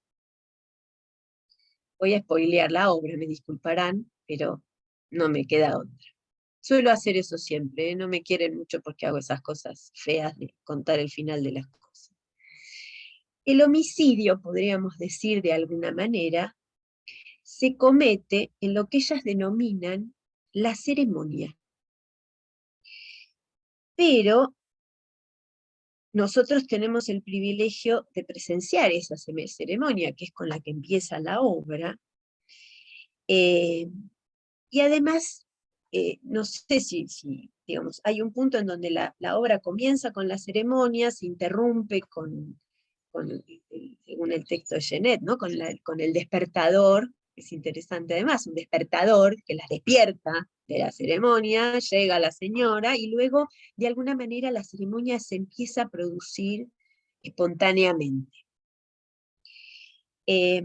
Voy a spoilear la obra, me disculparán, pero no me queda otra. Suelo hacer eso siempre, no me quieren mucho porque hago esas cosas feas de contar el final de las cosas. El homicidio, podríamos decir de alguna manera, se comete en lo que ellas denominan la ceremonia. Pero nosotros tenemos el privilegio de presenciar esa ceremonia, que es con la que empieza la obra, y además, no sé si digamos, hay un punto en donde la obra comienza con la ceremonia, se interrumpe según el texto de Genet, ¿no? con el despertador, que es interesante además, un despertador que las despierta de la ceremonia, llega la señora, y luego, de alguna manera, la ceremonia se empieza a producir espontáneamente. De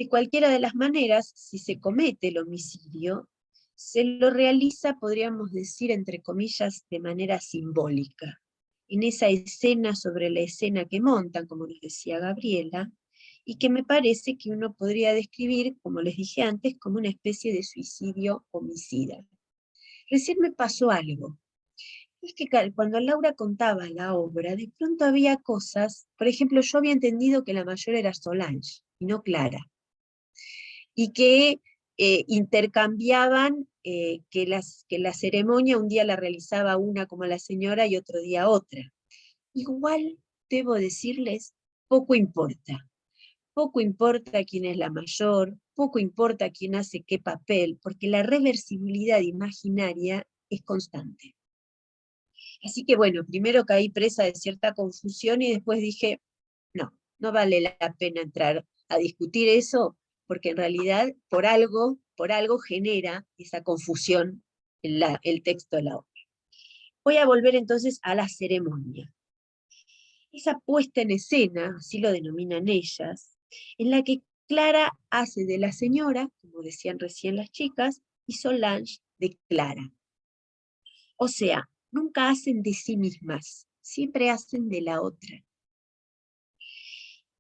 cualquiera de las maneras, si se comete el homicidio, se lo realiza, podríamos decir, entre comillas, de manera simbólica. En esa escena sobre la escena que montan, como nos decía Gabriela, y que me parece que uno podría describir, como les dije antes, como una especie de suicidio homicida. Recién me pasó algo. Es que cuando Laura contaba la obra, de pronto había cosas, por ejemplo, yo había entendido que la mayor era Solange, y no Clara, y que intercambiaban, que la ceremonia un día la realizaba una como la señora y otro día otra. Igual, debo decirles, poco importa. Poco importa quién es la mayor, poco importa quién hace qué papel, porque la reversibilidad imaginaria es constante. Así que bueno, primero caí presa de cierta confusión y después dije, no vale la pena entrar a discutir eso, porque en realidad por algo genera esa confusión el texto de la obra. Voy a volver entonces a la ceremonia. Esa puesta en escena, así lo denominan ellas, en la que Clara hace de la señora, como decían recién las chicas, y Solange de Clara. O sea, nunca hacen de sí mismas, siempre hacen de la otra.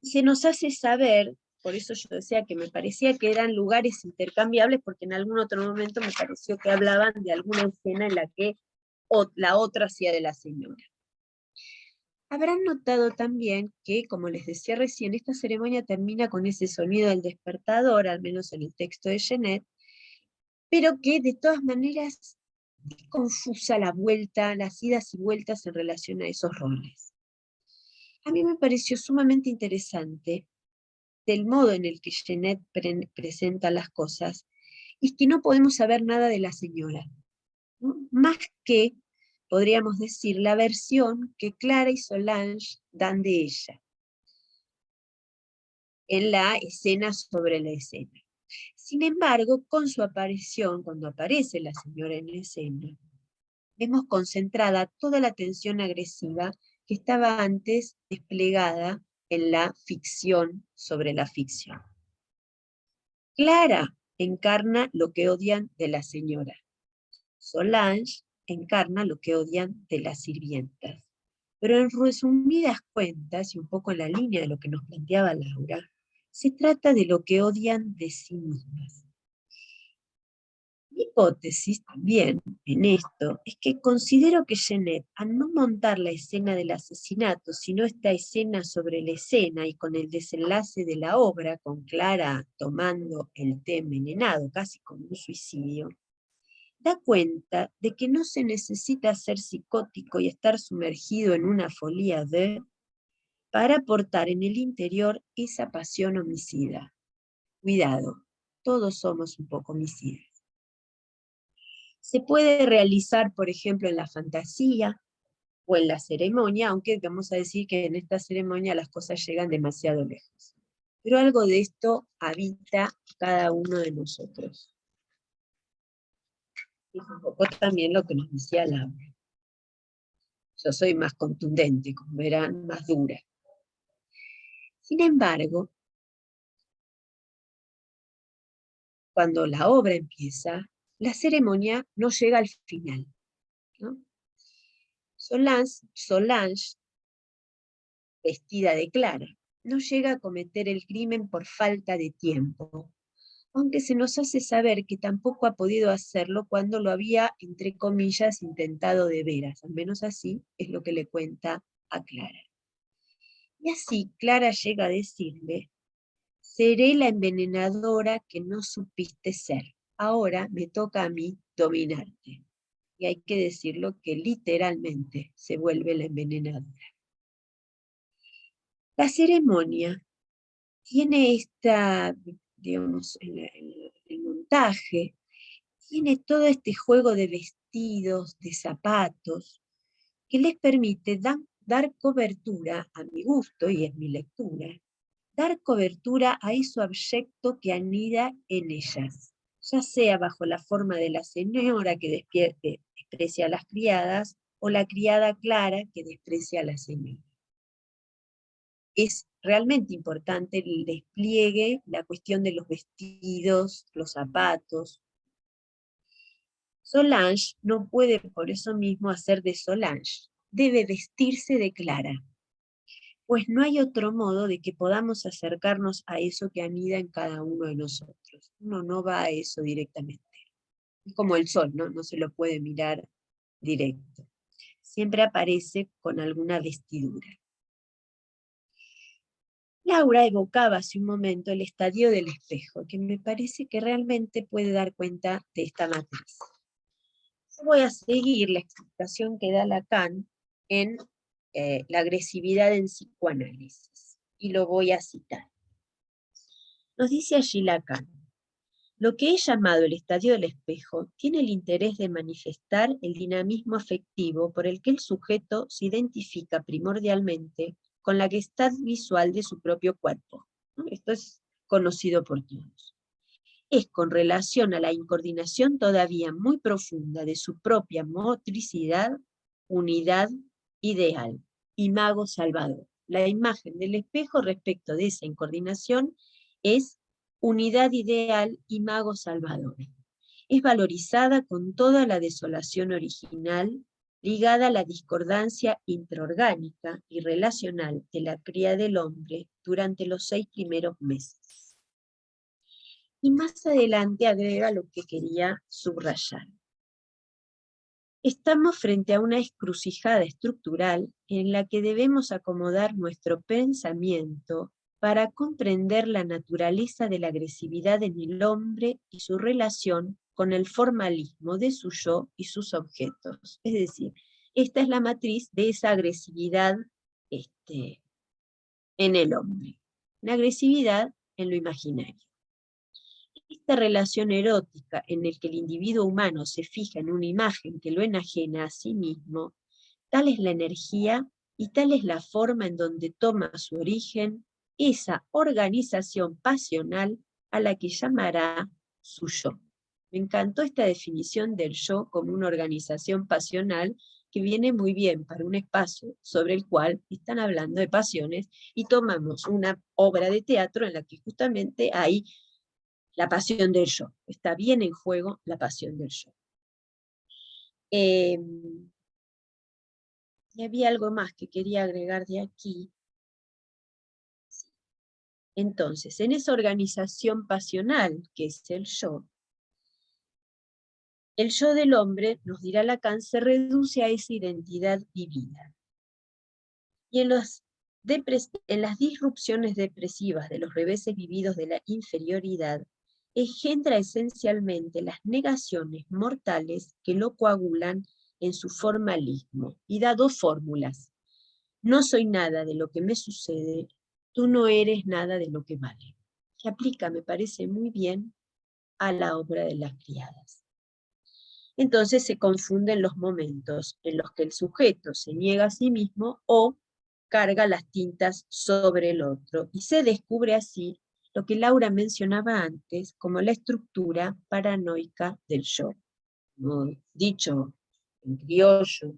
Y se nos hace saber, por eso yo decía que me parecía que eran lugares intercambiables, porque en algún otro momento me pareció que hablaban de alguna escena en la que la otra hacía de la señora. Habrán notado también que, como les decía recién, esta ceremonia termina con ese sonido del despertador, al menos en el texto de Genet, pero que de todas maneras es confusa la vuelta, las idas y vueltas en relación a esos roles. A mí me pareció sumamente interesante del modo en el que Genet presenta las cosas, es que no podemos saber nada de la señora, ¿no? Más que, podríamos decir, la versión que Clara y Solange dan de ella, en la escena sobre la escena. Sin embargo, con su aparición, cuando aparece la señora en la escena, vemos concentrada toda la tensión agresiva que estaba antes desplegada en la ficción sobre la ficción. Clara encarna lo que odian de la señora. Solange encarna lo que odian de las sirvientas. Pero en resumidas cuentas, y un poco en la línea de lo que nos planteaba Laura, se trata de lo que odian de sí mismas. Mi hipótesis también en esto es que considero que Genet, al no montar la escena del asesinato, sino esta escena sobre la escena y con el desenlace de la obra, con Clara tomando el té envenenado, casi como un suicidio, da cuenta de que no se necesita ser psicótico y estar sumergido en una folía para portar en el interior esa pasión homicida. Cuidado, todos somos un poco homicidas. Se puede realizar, por ejemplo, en la fantasía o en la ceremonia, aunque vamos a decir que en esta ceremonia las cosas llegan demasiado lejos. Pero algo de esto habita cada uno de nosotros. Es un poco también lo que nos decía Laura. Yo soy más contundente, como verán, más dura. Sin embargo, cuando la obra empieza, la ceremonia no llega al final, ¿no? Solange, vestida de Clara, no llega a cometer el crimen por falta de tiempo, aunque se nos hace saber que tampoco ha podido hacerlo cuando lo había, entre comillas, intentado de veras. Al menos así es lo que le cuenta a Clara. Y así Clara llega a decirle: seré la envenenadora que no supiste ser. Ahora me toca a mí dominarte. Y hay que decirlo que literalmente se vuelve la envenenadora. La ceremonia tiene digamos, el montaje, tiene todo este juego de vestidos, de zapatos, que les permite dar cobertura, a mi gusto y es mi lectura, dar cobertura a ese abyecto que anida en ellas, ya sea bajo la forma de la señora que desprecia a las criadas, o la criada Clara que desprecia a la señora. Es realmente importante el despliegue, la cuestión de los vestidos, los zapatos. Solange no puede por eso mismo hacer de Solange, debe vestirse de Clara, pues no hay otro modo de que podamos acercarnos a eso que anida en cada uno de nosotros. Uno no va a eso directamente. Es como el sol, ¿no? No se lo puede mirar directo. Siempre aparece con alguna vestidura. Laura evocaba hace un momento el estadio del espejo, que me parece que realmente puede dar cuenta de esta matriz. Yo voy a seguir la explicación que da Lacan en la agresividad en psicoanálisis, y lo voy a citar. Nos dice allí Lacan: lo que he llamado el estadio del espejo tiene el interés de manifestar el dinamismo afectivo por el que el sujeto se identifica primordialmente con la gestalt visual de su propio cuerpo, ¿no? Esto es conocido por todos. Es con relación a la incoordinación todavía muy profunda de su propia motricidad, unidad ideal, imago salvador. La imagen del espejo respecto de esa incoordinación es unidad ideal, imago salvador. Es valorizada con toda la desolación original, ligada a la discordancia intraorgánica y relacional de la cría del hombre durante los 6 primeros meses. Y más adelante agrega lo que quería subrayar. Estamos frente a una encrucijada estructural en la que debemos acomodar nuestro pensamiento para comprender la naturaleza de la agresividad en el hombre y su relación con el formalismo de su yo y sus objetos. Es decir, esta es la matriz de esa agresividad en el hombre. La agresividad en lo imaginario. Esta relación erótica en la que el individuo humano se fija en una imagen que lo enajena a sí mismo, tal es la energía y tal es la forma en donde toma su origen esa organización pasional a la que llamará su yo. Me encantó esta definición del yo como una organización pasional que viene muy bien para un espacio sobre el cual están hablando de pasiones y tomamos una obra de teatro en la que justamente hay la pasión del yo. Está bien en juego la pasión del yo. Y había algo más que quería agregar de aquí. Entonces, en esa organización pasional que es el yo del hombre, nos dirá Lacan, se reduce a esa identidad vivida. Y en las disrupciones depresivas de los reveses vividos de la inferioridad, engendra esencialmente las negaciones mortales que lo coagulan en su formalismo, y da dos fórmulas. No soy nada de lo que me sucede, tú no eres nada de lo que vale. Que aplica, me parece muy bien, a la obra de las criadas. Entonces se confunden los momentos en los que el sujeto se niega a sí mismo o carga las tintas sobre el otro, y se descubre así lo que Laura mencionaba antes como la estructura paranoica del yo. Como dicho en criollo,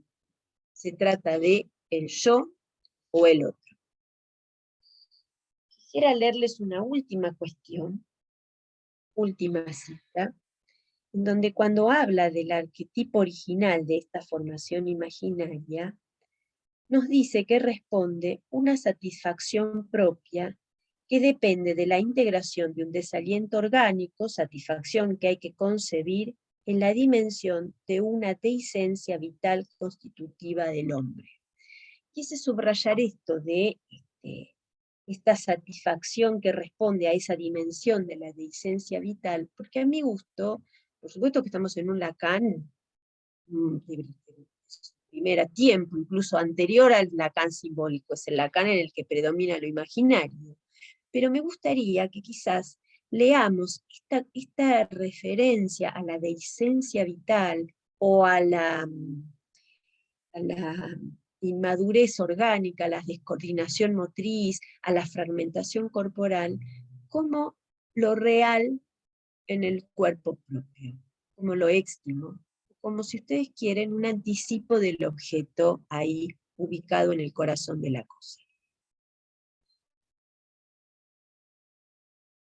se trata de el yo o el otro. Quisiera leerles una última cuestión, última cita, en donde cuando habla del arquetipo original de esta formación imaginaria, nos dice que responde una satisfacción propia que depende de la integración de un desaliento orgánico, satisfacción que hay que concebir en la dimensión de una deicencia vital constitutiva del hombre. Quise subrayar esto de esta satisfacción que responde a esa dimensión de la deicencia vital, porque a mi gusto, por supuesto que estamos en un Lacan de primera tiempo, incluso anterior al Lacan simbólico, es el Lacan en el que predomina lo imaginario, pero me gustaría que quizás leamos esta referencia a la deicencia vital o a la inmadurez orgánica, a la descoordinación motriz, a la fragmentación corporal, como lo real en el cuerpo propio, como lo éxtimo, como si ustedes quieren un anticipo del objeto ahí ubicado en el corazón de la cosa.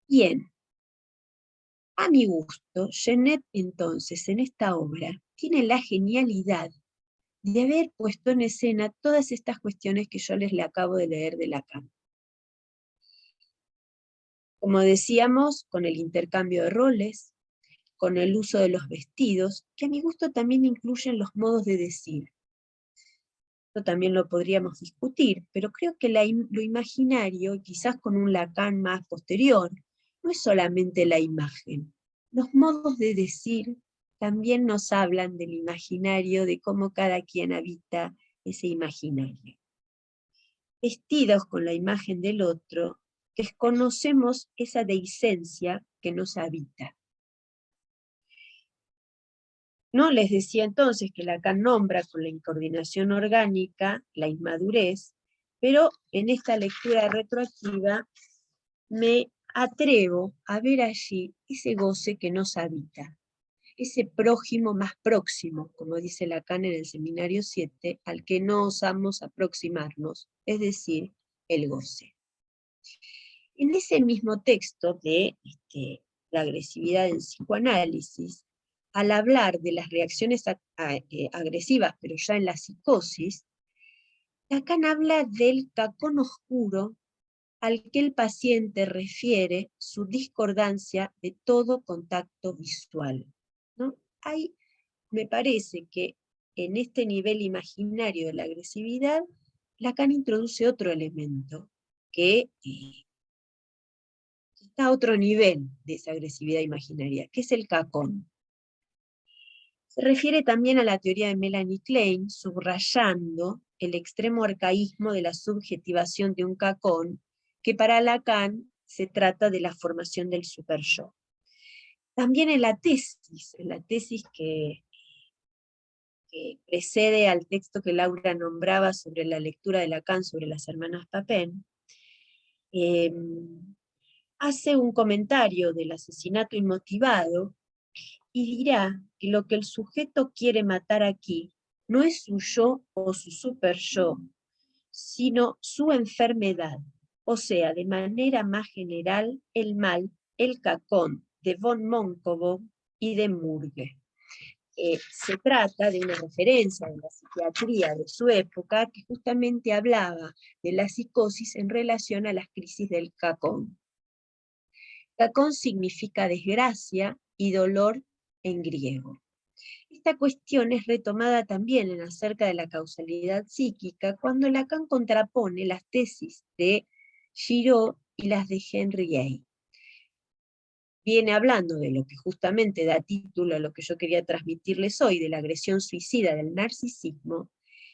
Bien, a mi gusto, Genet entonces en esta obra tiene la genialidad de haber puesto en escena todas estas cuestiones que yo le acabo de leer de Lacan. Como decíamos, con el intercambio de roles, con el uso de los vestidos, que a mi gusto también incluyen los modos de decir. Esto también lo podríamos discutir, pero creo que lo imaginario, quizás con un Lacan más posterior, no es solamente la imagen. Los modos de decir también nos hablan del imaginario, de cómo cada quien habita ese imaginario. Vestidos con la imagen del otro, desconocemos esa deicencia que nos habita. ¿No? Les decía entonces que Lacan nombra con la incoordinación orgánica la inmadurez, pero en esta lectura retroactiva me atrevo a ver allí ese goce que nos habita, ese prójimo más próximo, como dice Lacan en el Seminario 7, al que no osamos aproximarnos, es decir, el goce. En ese mismo texto de la agresividad en psicoanálisis, al hablar de las reacciones agresivas, pero ya en la psicosis, Lacan habla del cacón oscuro al que el paciente refiere su discordancia de todo contacto visual, ¿no? Hay, me parece que en este nivel imaginario de la agresividad, Lacan introduce otro elemento que está a otro nivel de esa agresividad imaginaria, que es el cacón. Se refiere también a la teoría de Melanie Klein, subrayando el extremo arcaísmo de la subjetivación de un cacón, que para Lacan se trata de la formación del superyo. También en la tesis que precede al texto que Laura nombraba sobre la lectura de Lacan sobre las hermanas Papin, hace un comentario del asesinato inmotivado y dirá que lo que el sujeto quiere matar aquí no es su yo o su super yo, sino su enfermedad, o sea, de manera más general, el mal, el cacón de von Monkovo y de Murge. Se trata de una referencia de la psiquiatría de su época que justamente hablaba de la psicosis en relación a las crisis del cacón. Cacón significa desgracia y dolor en griego. Esta cuestión es retomada también en acerca de la causalidad psíquica cuando Lacan contrapone las tesis de Giraud y las de Henry Gay. Viene hablando de lo que justamente da título a lo que yo quería transmitirles hoy, de la agresión suicida del narcisismo,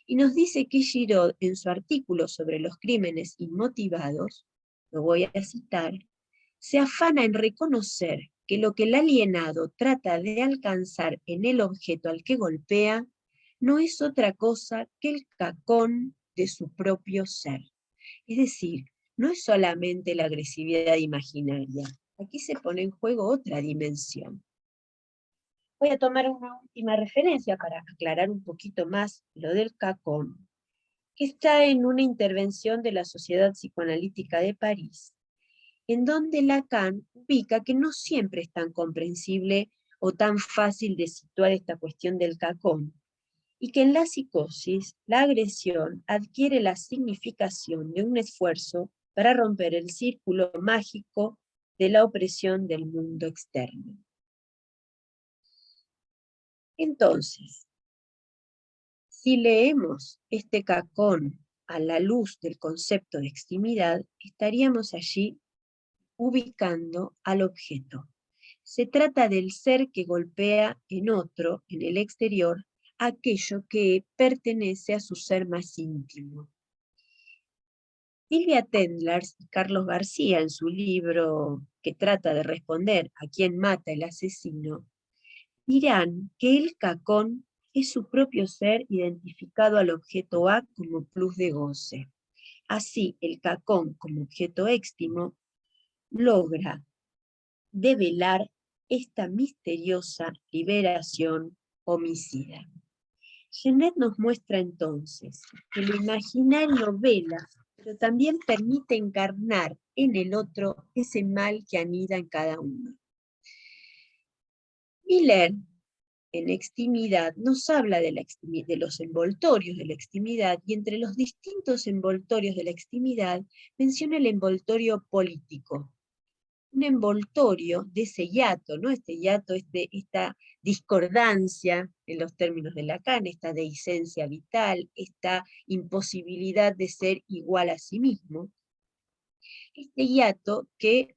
y nos dice que Giraud, en su artículo sobre los crímenes inmotivados, lo voy a citar, se afana en reconocer que lo que el alienado trata de alcanzar en el objeto al que golpea no es otra cosa que el cacón de su propio ser. Es decir, no es solamente la agresividad imaginaria, aquí se pone en juego otra dimensión. Voy a tomar una última referencia para aclarar un poquito más lo del cacón, que está en una intervención de la Sociedad Psicoanalítica de París, en donde Lacan ubica que no siempre es tan comprensible o tan fácil de situar esta cuestión del cacón, y que en la psicosis la agresión adquiere la significación de un esfuerzo para romper el círculo mágico de la opresión del mundo externo. Entonces, si leemos este cacón a la luz del concepto de extimidad, estaríamos allí ubicando al objeto. Se trata del ser que golpea en otro, en el exterior, aquello que pertenece a su ser más íntimo. Silvia Tendlers y Carlos García, en su libro que trata de responder a quién mata el asesino, dirán que el cacón es su propio ser identificado al objeto A como plus de goce. Así, el cacón como objeto éxtimo logra develar esta misteriosa liberación homicida. Genet nos muestra entonces que lo imaginario vela, pero también permite encarnar en el otro ese mal que anida en cada uno. Miller, en Extimidad, nos habla de los envoltorios de la extimidad, y entre los distintos envoltorios de la extimidad menciona el envoltorio político. Un envoltorio de ese hiato, ¿no? Este hiato, esta discordancia en los términos de Lacan, esta dehiscencia vital, esta imposibilidad de ser igual a sí mismo. Este hiato que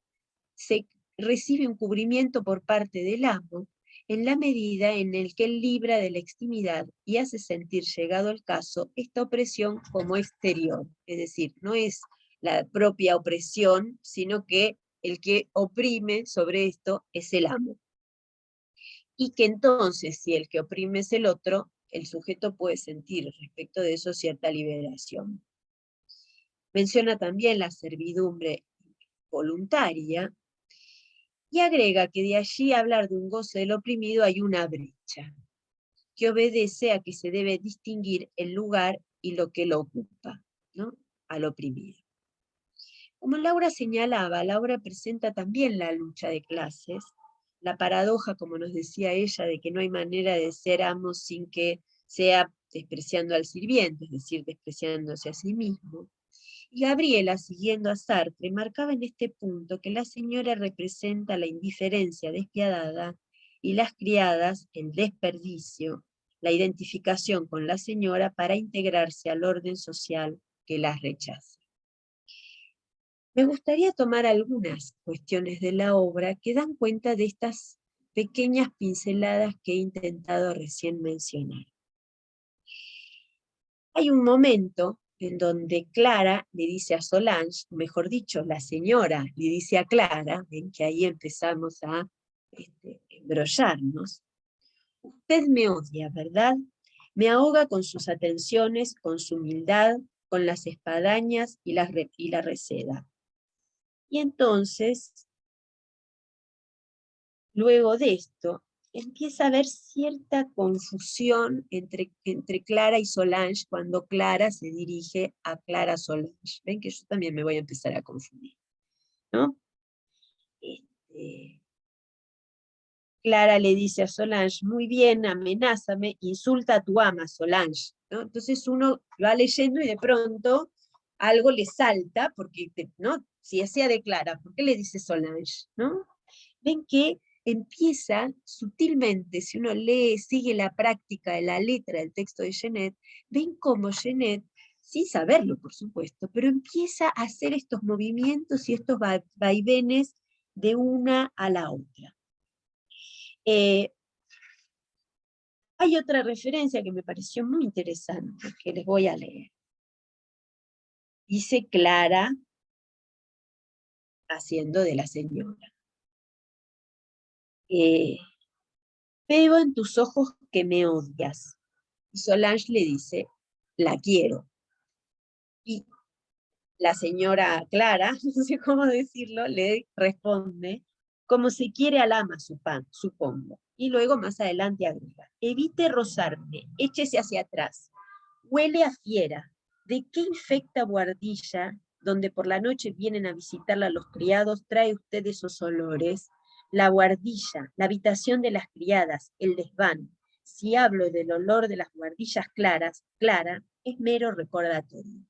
se recibe un cubrimiento por parte del amo en la medida en el que él libra de la extimidad y hace sentir, llegado el caso, esta opresión como exterior. Es decir, no es la propia opresión, sino que el que oprime sobre esto es el amo. Y que entonces, si el que oprime es el otro, el sujeto puede sentir respecto de eso cierta liberación. Menciona también la servidumbre voluntaria, y agrega que de allí a hablar de un goce del oprimido hay una brecha, que obedece a que se debe distinguir el lugar y lo que lo ocupa, ¿no? Al oprimido. Como Laura señalaba, la obra presenta también la lucha de clases, la paradoja, como nos decía ella, de que no hay manera de ser amos sin que sea despreciando al sirviente, es decir, despreciándose a sí mismo. Y Gabriela, siguiendo a Sartre, marcaba en este punto que la señora representa la indiferencia despiadada y las criadas el desperdicio, la identificación con la señora para integrarse al orden social que las rechaza. Me gustaría tomar algunas cuestiones de la obra que dan cuenta de estas pequeñas pinceladas que he intentado recién mencionar. Hay un momento en donde Clara le dice a Solange, o mejor dicho, la señora le dice a Clara, ven que ahí empezamos a embrollarnos: usted me odia, ¿verdad? Me ahoga con sus atenciones, con su humildad, con las espadañas y la receda. Y entonces, luego de esto, empieza a haber cierta confusión entre Clara y Solange cuando Clara se dirige a Clara Solange. Ven que yo también me voy a empezar a confundir, ¿no? Clara le dice a Solange, muy bien, amenázame, insulta a tu ama, Solange, ¿no? Entonces uno va leyendo y de pronto algo le salta, porque, ¿no? Si ella declara, ¿por qué le dice Solange? ¿No? Ven que empieza sutilmente, si uno lee, sigue la práctica de la letra del texto de Genet, ven cómo Genet, sin saberlo por supuesto, pero empieza a hacer estos movimientos y estos vaivenes de una a la otra. Hay otra referencia que me pareció muy interesante, que les voy a leer. Dice Clara, haciendo de la señora. Veo en tus ojos que me odias. Y Solange le dice, la quiero. Y la señora Clara, no sé cómo decirlo, le responde, como se quiere al ama su pan, supongo. Y luego más adelante agrega, evite rozarme, échese hacia atrás. Huele a fiera. ¿De qué infecta buhardilla, donde por la noche vienen a visitarla los criados, trae usted esos olores? La buhardilla, la habitación de las criadas, el desván. Si hablo del olor de las buhardillas Clara, es mero recordatorio.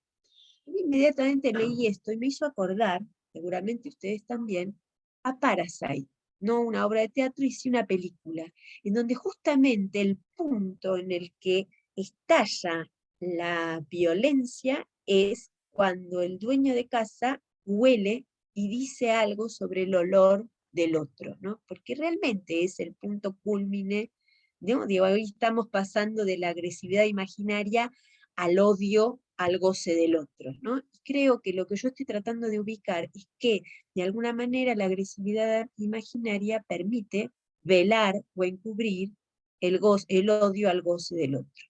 Inmediatamente leí esto y me hizo acordar, seguramente ustedes también, a Parasite, no una obra de teatro, y sí una película, en donde justamente el punto en el que estalla la violencia es cuando el dueño de casa huele y dice algo sobre el olor del otro, ¿no? Porque realmente es el punto cúlmine, ¿no? Digo, hoy estamos pasando de la agresividad imaginaria al odio, al goce del otro, ¿no? Y creo que lo que yo estoy tratando de ubicar es que, de alguna manera, la agresividad imaginaria permite velar o encubrir el odio al goce del otro.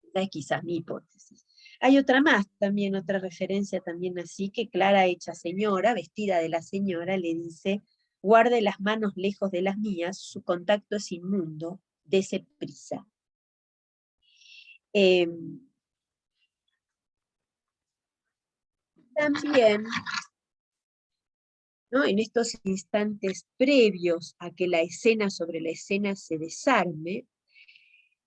Esa es quizás mi hipótesis. Hay otra más, también otra referencia también así, que Clara hecha señora, vestida de la señora, le dice, guarde las manos lejos de las mías, su contacto es inmundo, dese prisa. También, ¿no? En estos instantes previos a que la escena sobre la escena se desarme,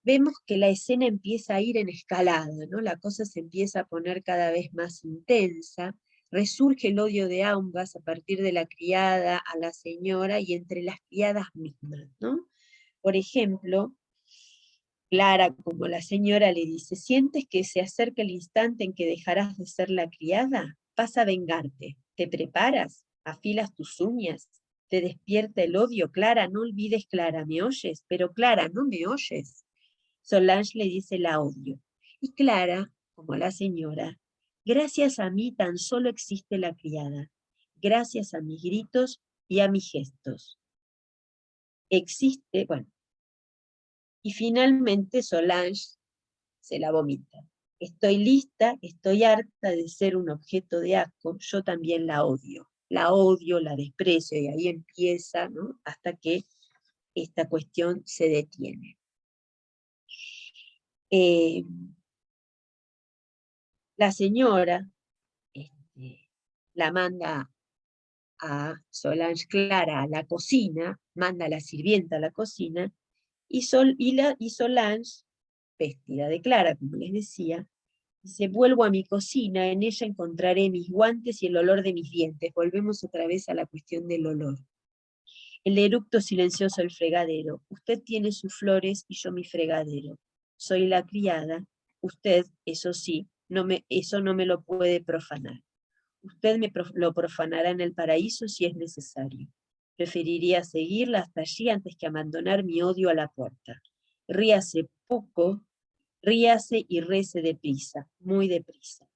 vemos que la escena empieza a ir en escalada, ¿no? La cosa se empieza a poner cada vez más intensa, resurge el odio de ambas a partir de la criada a la señora y entre las criadas mismas, ¿no? Por ejemplo, Clara, como la señora, le dice, ¿sientes que se acerca el instante en que dejarás de ser la criada? Vas a vengarte. ¿Te preparas? ¿Afilas tus uñas? ¿Te despierta el odio? Clara, no olvides, Clara, ¿me oyes? Pero Clara, no me oyes. Solange le dice, la odio. Y Clara, como la señora, gracias a mí tan solo existe la criada. Gracias a mis gritos y a mis gestos. Existe, bueno. Y finalmente Solange se la vomita. Estoy lista, estoy harta de ser un objeto de asco, yo también la odio, la desprecio, y ahí empieza, ¿no? Hasta que esta cuestión se detiene. La señora la manda a Solange Clara a la cocina, manda a la sirvienta a la cocina, y Solange, vestida de Clara, como les decía, dice, vuelvo a mi cocina, en ella encontraré mis guantes y el olor de mis dientes. Volvemos otra vez a la cuestión del olor. El eructo silencioso del fregadero. Usted tiene sus flores y yo mi fregadero. Soy la criada. Usted, eso sí, eso no me lo puede profanar. Usted lo profanará en el paraíso si es necesario. Preferiría seguirla hasta allí antes que abandonar mi odio a la puerta. Ríase poco, ríase y rece deprisa, muy deprisa.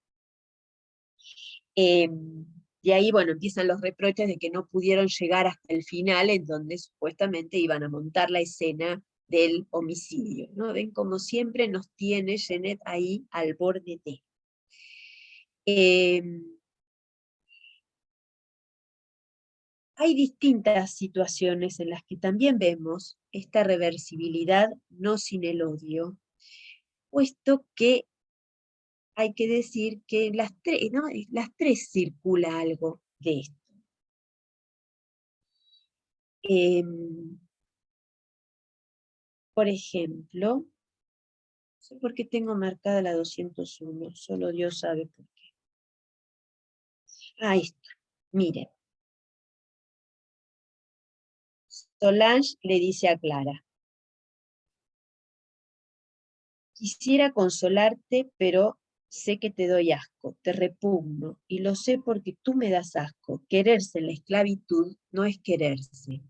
Y ahí, bueno, empiezan los reproches de que no pudieron llegar hasta el final, en donde supuestamente iban a montar la escena del homicidio, ¿no? Ven como siempre nos tiene Genet ahí al borde de. hay distintas situaciones en las que también vemos esta reversibilidad no sin el odio, puesto que hay que decir que en las tres, ¿no? Las tres circula algo de esto. Por ejemplo, no sé por qué tengo marcada la 201, solo Dios sabe por qué. Ahí está, miren. Solange le dice a Clara: quisiera consolarte, pero sé que te doy asco, te repugno, y lo sé porque tú me das asco. Quererse en la esclavitud no es quererse.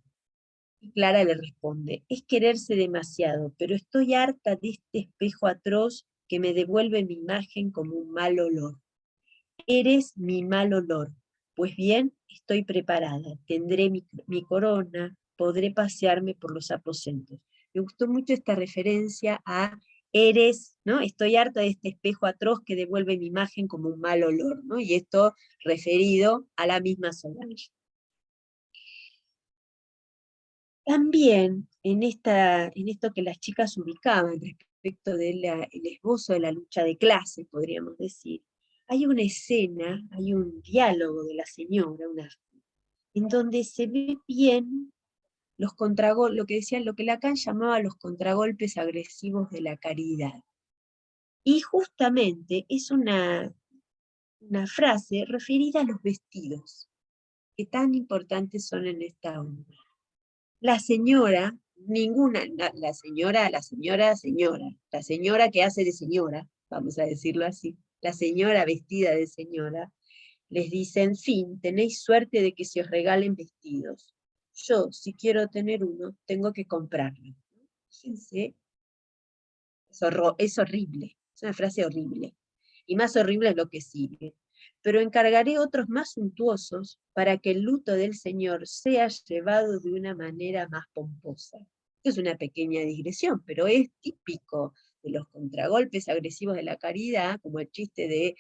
Y Clara le responde: es quererse demasiado, pero estoy harta de este espejo atroz que me devuelve mi imagen como un mal olor. Eres mi mal olor. Pues bien, estoy preparada, tendré mi corona, podré pasearme por los aposentos. Me gustó mucho esta referencia a eres, ¿no? Estoy harta de este espejo atroz que devuelve mi imagen como un mal olor, ¿no? Y esto referido a la misma Solange. También en esto que las chicas ubicaban respecto del esbozo de la lucha de clases, podríamos decir, hay una escena, hay un diálogo de la señora, en donde se ve bien los lo que decían, lo que Lacan llamaba los contragolpes agresivos de la caridad. Y justamente es una frase referida a los vestidos, que tan importantes son en esta obra. La señora, la señora que hace de señora, vamos a decirlo así, la señora vestida de señora, les dice: en fin, tenéis suerte de que se os regalen vestidos. Yo, si quiero tener uno, tengo que comprarlo. Fíjense, es horrible, es una frase horrible. Y más horrible es lo que sigue. Pero encargaré otros más suntuosos para que el luto del Señor sea llevado de una manera más pomposa. Es una pequeña digresión, pero es típico de los contragolpes agresivos de la caridad, como el chiste de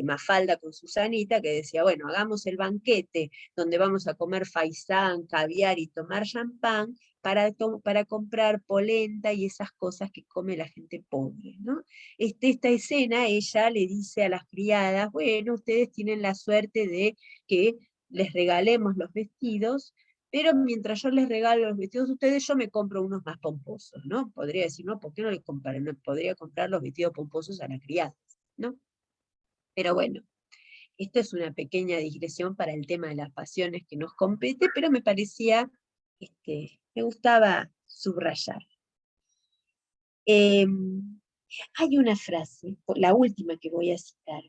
Mafalda con Susanita, que decía: bueno, hagamos el banquete donde vamos a comer faisán, caviar y tomar champán, para comprar polenta y esas cosas que come la gente pobre, ¿no? Esta escena, ella le dice a las criadas: bueno, ustedes tienen la suerte de que les regalemos los vestidos, pero mientras yo les regalo los vestidos a ustedes, yo me compro unos más pomposos, ¿no? Podría decir: no, ¿por qué no les compran? No podría comprar los vestidos pomposos a las criadas, ¿no? Pero bueno, esto es una pequeña digresión para el tema de las pasiones que nos compete, pero me parecía, me gustaba subrayar. Hay una frase, la última que voy a citar,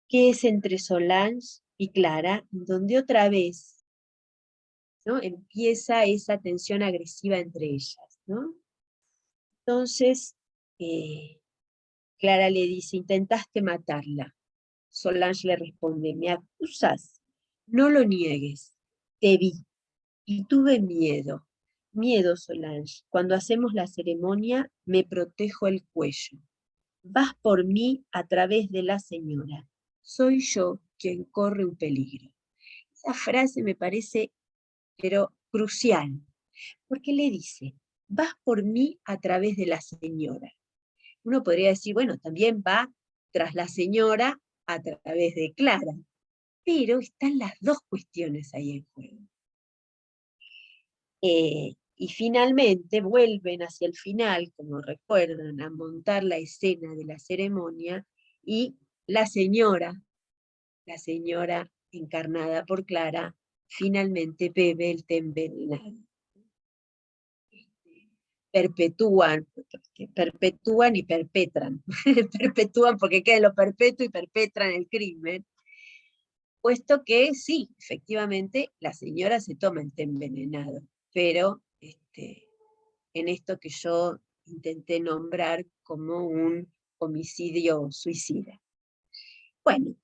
que es entre Solange y Clara, donde otra vez, ¿no?, empieza esa tensión agresiva entre ellas, ¿no? Entonces, Clara le dice: intentaste matarla. Solange le responde: me acusas, no lo niegues, te vi, y tuve miedo. Miedo, Solange, cuando hacemos la ceremonia me protejo el cuello. Vas por mí a través de la señora. Soy yo quien corre un peligro. Esa frase me parece, pero crucial, porque le dice: vas por mí a través de la señora. Uno podría decir: bueno, también va tras la señora a través de Clara, pero están las dos cuestiones ahí en juego. Y finalmente vuelven hacia el final, como recuerdan, a montar la escena de la ceremonia, y la señora encarnada por Clara, finalmente bebe el té envenenado. Perpetúan y perpetran. Perpetúan porque queda lo perpetuo y perpetran el crimen, puesto que sí, efectivamente, la señora se toma el té envenenado, pero en esto que yo intenté nombrar como un homicidio suicida. Bueno,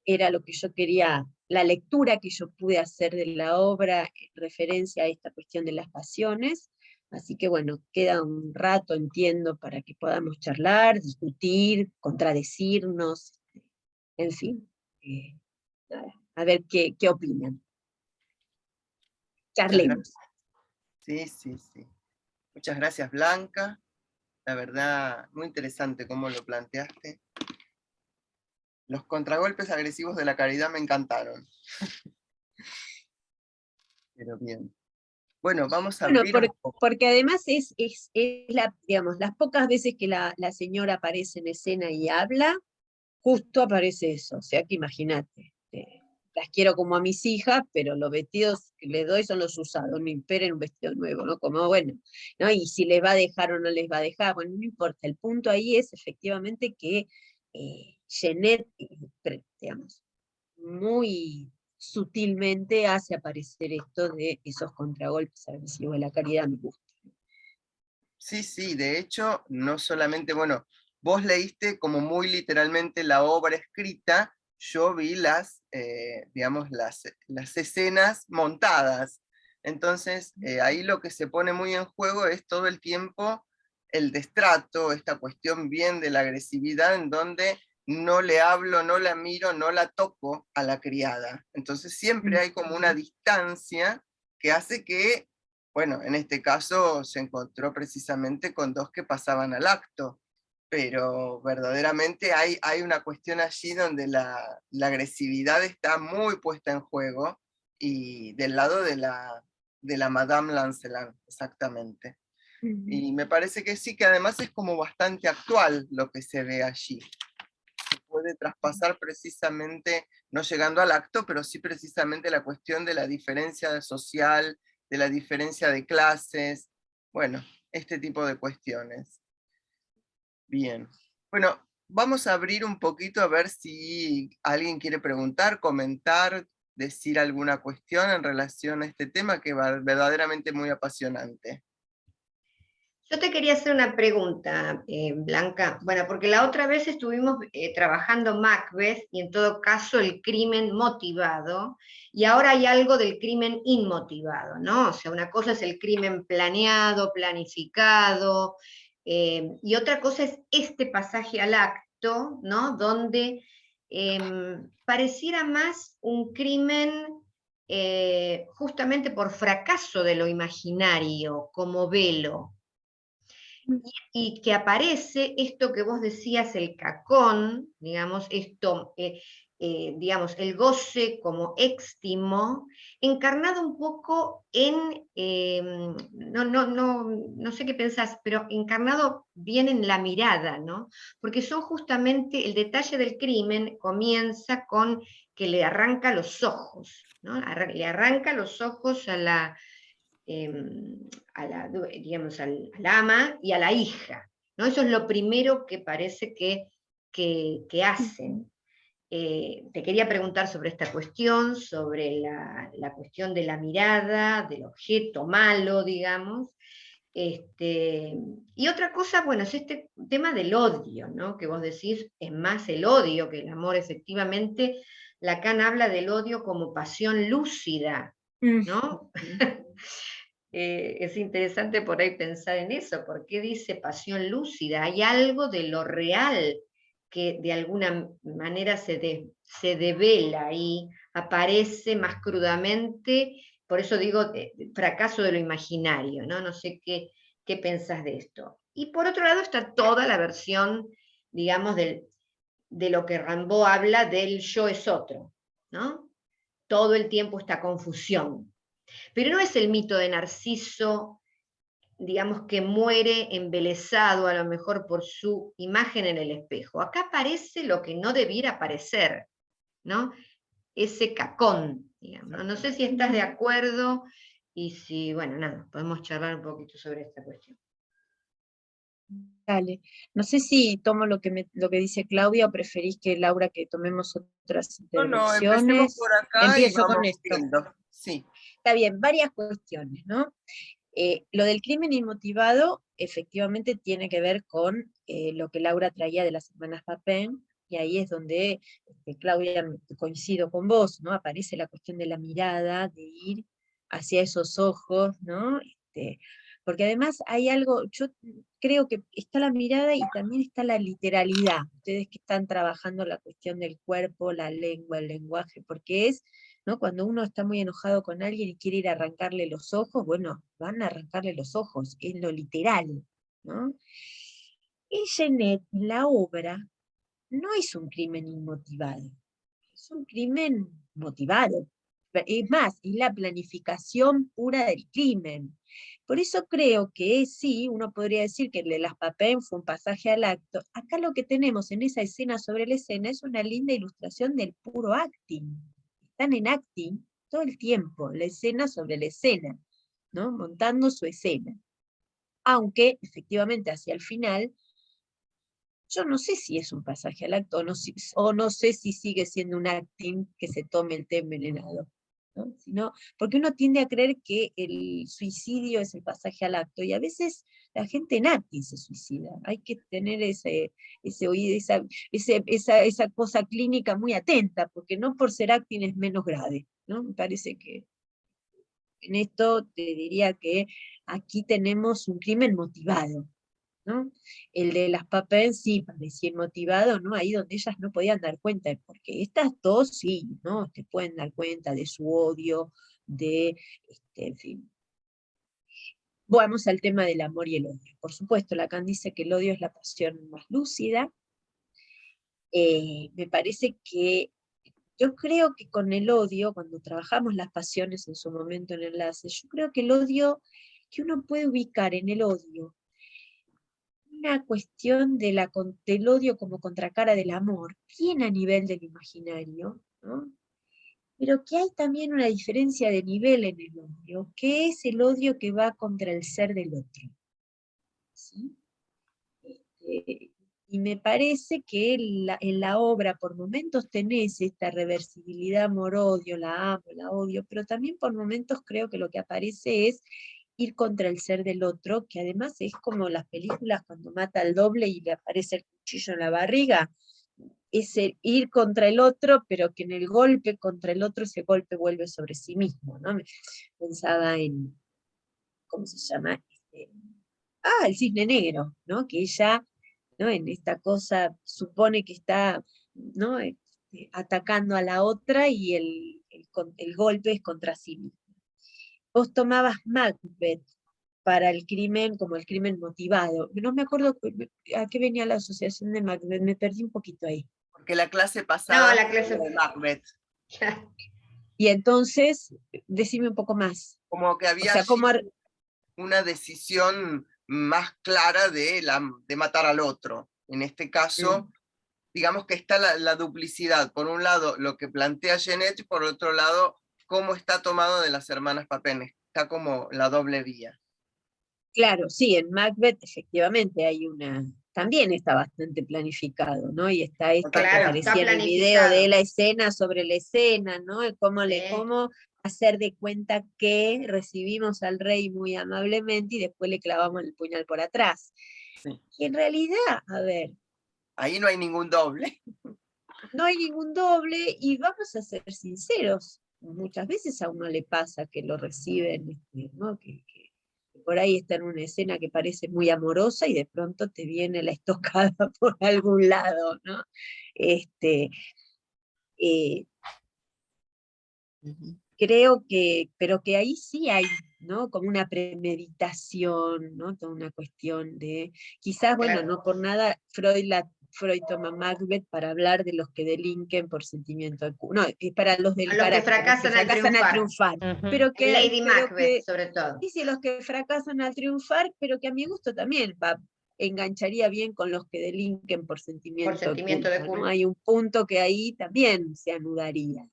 era lo que yo quería, la lectura que yo pude hacer de la obra en referencia a esta cuestión de las pasiones, así que bueno, queda un rato, entiendo, para que podamos charlar, discutir, contradecirnos, en fin, nada. a ver qué opinan. Charlemos. Sí, sí, sí. Muchas gracias, Blanca. La verdad, muy interesante cómo lo planteaste. Los contragolpes agresivos de la caridad me encantaron. Pero bien. Bueno, vamos a Bueno, abrir un poco. porque además es digamos, las pocas veces que la señora aparece en escena y habla, justo aparece eso. O sea que imagínate, las quiero como a mis hijas, pero los vestidos que les doy son los usados, no esperen un vestido nuevo, ¿no? Como bueno, ¿no? Y si les va a dejar o no les va a dejar, bueno, no importa. El punto ahí es efectivamente que Genet, digamos, muy sutilmente hace aparecer esto de esos contragolpes agresivos de la caridad, me gusta. Sí, sí, de hecho, no solamente, bueno, vos leíste como muy literalmente la obra escrita, yo vi digamos, las escenas montadas. Entonces, ahí lo que se pone muy en juego es todo el tiempo el destrato, esta cuestión bien de la agresividad, en donde no le hablo, no la miro, no la toco a la criada. Entonces siempre hay como una distancia que hace que, bueno, en este caso se encontró precisamente con dos que pasaban al acto, pero verdaderamente hay una cuestión allí donde la agresividad está muy puesta en juego, y del lado de la Madame Lancelin, exactamente. Y me parece que sí, que además es como bastante actual lo que se ve allí. Se puede traspasar precisamente, no llegando al acto, pero sí precisamente la cuestión de la diferencia social, de la diferencia de clases, bueno, este tipo de cuestiones. Bien. Bueno, vamos a abrir un poquito a ver si alguien quiere preguntar, comentar, decir alguna cuestión en relación a este tema que va verdaderamente muy apasionante. Yo te quería hacer una pregunta, Blanca. Bueno, porque la otra vez estuvimos trabajando Macbeth y en todo caso el crimen motivado, y ahora hay algo del crimen inmotivado, ¿no? O sea, una cosa es el crimen planeado, planificado, y otra cosa es este pasaje al acto, ¿no? Donde pareciera más un crimen justamente por fracaso de lo imaginario, como velo. Y que aparece esto que vos decías, el cacón, digamos, esto, digamos, el goce como éxtimo, encarnado un poco en, no sé qué pensás, pero encarnado bien en la mirada, ¿no? Porque son justamente, el detalle del crimen comienza con que le arranca los ojos, ¿no? Le arranca los ojos digamos, al ama y a la hija, ¿no? Eso es lo primero que parece que hacen. Te quería preguntar sobre esta cuestión, sobre la cuestión de la mirada, del objeto malo, digamos. Y otra cosa, bueno, es este tema del odio, ¿no? Que vos decís, es más el odio que el amor, efectivamente. Lacan habla del odio como pasión lúcida, ¿no? Es interesante por ahí pensar en eso. ¿Por qué dice pasión lúcida? Hay algo de lo real que de alguna manera se devela y aparece más crudamente. Por eso digo fracaso de lo imaginario, ¿no? No sé qué pensás de esto. Y por otro lado está toda la versión, digamos, de lo que Rimbaud habla del yo es otro, ¿no? Todo el tiempo esta confusión. Pero no es el mito de Narciso, digamos, que muere embelesado a lo mejor por su imagen en el espejo. Acá aparece lo que no debiera aparecer, ¿no? Ese cacón, digamos, ¿no? No sé si estás de acuerdo y si, bueno, nada, podemos charlar un poquito sobre esta cuestión. Dale. No sé si tomo lo que dice Claudia o preferís que Laura que tomemos otras No, intervenciones. empecemos por acá Empiezo y vamos con esto. viendo. Sí. Está bien, varias cuestiones, ¿no? Lo del crimen inmotivado efectivamente tiene que ver con lo que Laura traía de las hermanas Papin, y ahí es donde, Claudia, coincido con vos, ¿no? Aparece la cuestión de la mirada, de ir hacia esos ojos, ¿no? Porque además hay algo, yo creo que está la mirada y también está la literalidad. Ustedes que están trabajando la cuestión del cuerpo, la lengua, el lenguaje, porque es, ¿no? Cuando uno está muy enojado con alguien y quiere ir a arrancarle los ojos, bueno, van a arrancarle los ojos, es lo literal, ¿no? En Genet, la obra, no es un crimen inmotivado, es un crimen motivado. Es más, es la planificación pura del crimen. Por eso creo que sí, uno podría decir que el de las Papin fue un pasaje al acto. Acá lo que tenemos en esa escena sobre la escena es una linda ilustración del puro acting. Están en acting todo el tiempo, la escena sobre la escena, ¿no? Montando su escena. Aunque, efectivamente, hacia el final, yo no sé si es un pasaje al acto, o no sé si sigue siendo un acting que se tome el té envenenado, ¿no? Porque uno tiende a creer que el suicidio es el pasaje al acto, y a veces la gente en acting se suicida. Hay que tener ese oído, esa cosa clínica muy atenta, porque no por ser acting es menos grave, ¿no? Me parece que en esto te diría que aquí tenemos un crimen motivado, ¿no? El de las Papin sí parecía motivado, ¿no? Ahí donde ellas no podían dar cuenta, porque estas dos sí, ¿no? Te pueden dar cuenta de su odio, en fin. Vamos al tema del amor y el odio. Por supuesto, Lacan dice que el odio es la pasión más lúcida. Me parece que yo creo que con el odio, cuando trabajamos las pasiones en su momento en Enlace, yo creo que el odio, que uno puede ubicar en el odio, una cuestión del odio como contracara del amor, bien a nivel del imaginario, ¿no? Pero que hay también una diferencia de nivel en el odio, que es el odio que va contra el ser del otro. ¿Sí? Y me parece que en la obra por momentos tenés esta reversibilidad amor-odio, la amo, la odio, pero también por momentos creo que lo que aparece es ir contra el ser del otro, que además es como las películas cuando mata al doble y le aparece el cuchillo en la barriga, es ir contra el otro, pero que en el golpe contra el otro ese golpe vuelve sobre sí mismo, ¿no? Pensaba en, ¿cómo se llama? El cisne negro, ¿no? Que ella, ¿no? En esta cosa supone que está, ¿no? Atacando a la otra y el golpe es contra sí mismo. Vos tomabas Macbeth para el crimen como el crimen motivado. No me acuerdo a qué venía la asociación de Macbeth, me perdí un poquito ahí. Porque la clase pasada No, la clase de Macbeth. Y entonces, decime un poco más. Como que había una decisión más clara de matar al otro. En este caso, digamos que está la duplicidad. Por un lado, lo que plantea Genet, y por otro lado, cómo está tomado de las hermanas Papin. Está como la doble vía. Claro, sí, en Macbeth efectivamente también está bastante planificado, ¿no? Y está esta que aparecía en el video de la escena sobre la escena, ¿no? Cómo hacer de cuenta que recibimos al rey muy amablemente y después le clavamos el puñal por atrás. Sí. Y en realidad, a ver. Ahí no hay ningún doble. No hay ningún doble, y vamos a ser sinceros, muchas veces a uno le pasa que lo reciben, ¿no? Que por ahí está en una escena que parece muy amorosa y de pronto te viene la estocada por algún lado, ¿no? Creo que, pero que ahí sí hay, ¿no? Como una premeditación, ¿no? Toda una cuestión de, quizás, bueno, no por nada, Freud toma Macbeth para hablar de los que delinquen por sentimiento de culpa. No, es para los del que fracasan al triunfar. Pero que, Lady Macbeth, sobre todo. Sí, los que fracasan al triunfar, pero que a mi gusto también engancharía bien con los que delinquen por sentimiento de culpa, ¿no? Hay un punto que ahí también se anudaría.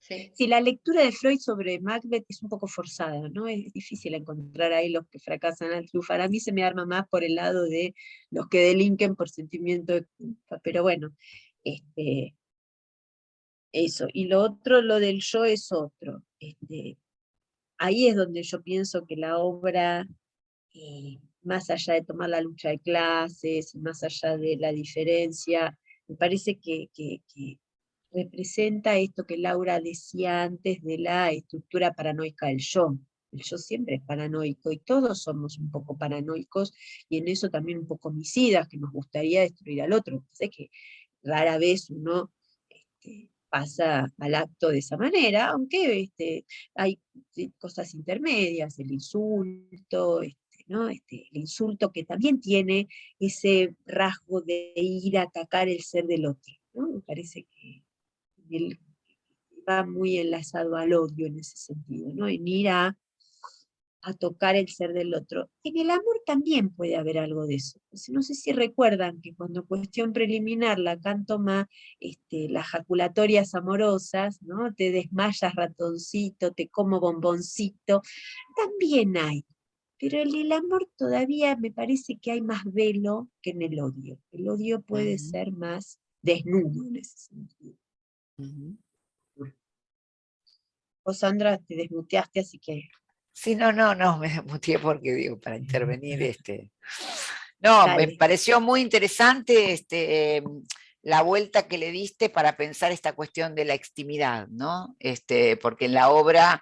Sí. Sí, la lectura de Freud sobre Macbeth es un poco forzada, ¿no? Es difícil encontrar ahí los que fracasan al triunfar. A mí se me arma más por el lado de los que delinquen por sentimiento de culpa, pero bueno, eso. Y lo otro, lo del yo es otro. Ahí es donde yo pienso que la obra, más allá de tomar la lucha de clases, más allá de la diferencia, me parece que representa esto que Laura decía antes de la estructura paranoica del yo, El yo siempre es paranoico y todos somos un poco paranoicos y en eso también un poco homicidas, que nos gustaría destruir al otro. Sé que rara vez uno pasa al acto de esa manera, aunque hay cosas intermedias, el insulto, ¿no? El insulto que también tiene ese rasgo de ir a atacar el ser del otro, ¿no? Me parece que él va muy enlazado al odio en ese sentido, ¿no? En ir a tocar el ser del otro. En el amor también puede haber algo de eso. No sé si recuerdan que cuando Cuestión Preliminar Lacan toma las jaculatorias amorosas, ¿no? Te desmayas ratoncito, te como bomboncito, también hay. Pero en el amor todavía me parece que hay más velo que en el odio. El odio puede ser más desnudo en ese sentido. Vos, Sandra, te desmuteaste, así que... Sí, no, me desmuteé porque digo, para intervenir, No, me Dale. pareció muy interesante la vuelta que le diste para pensar esta cuestión de la extimidad, ¿no? Porque en la obra,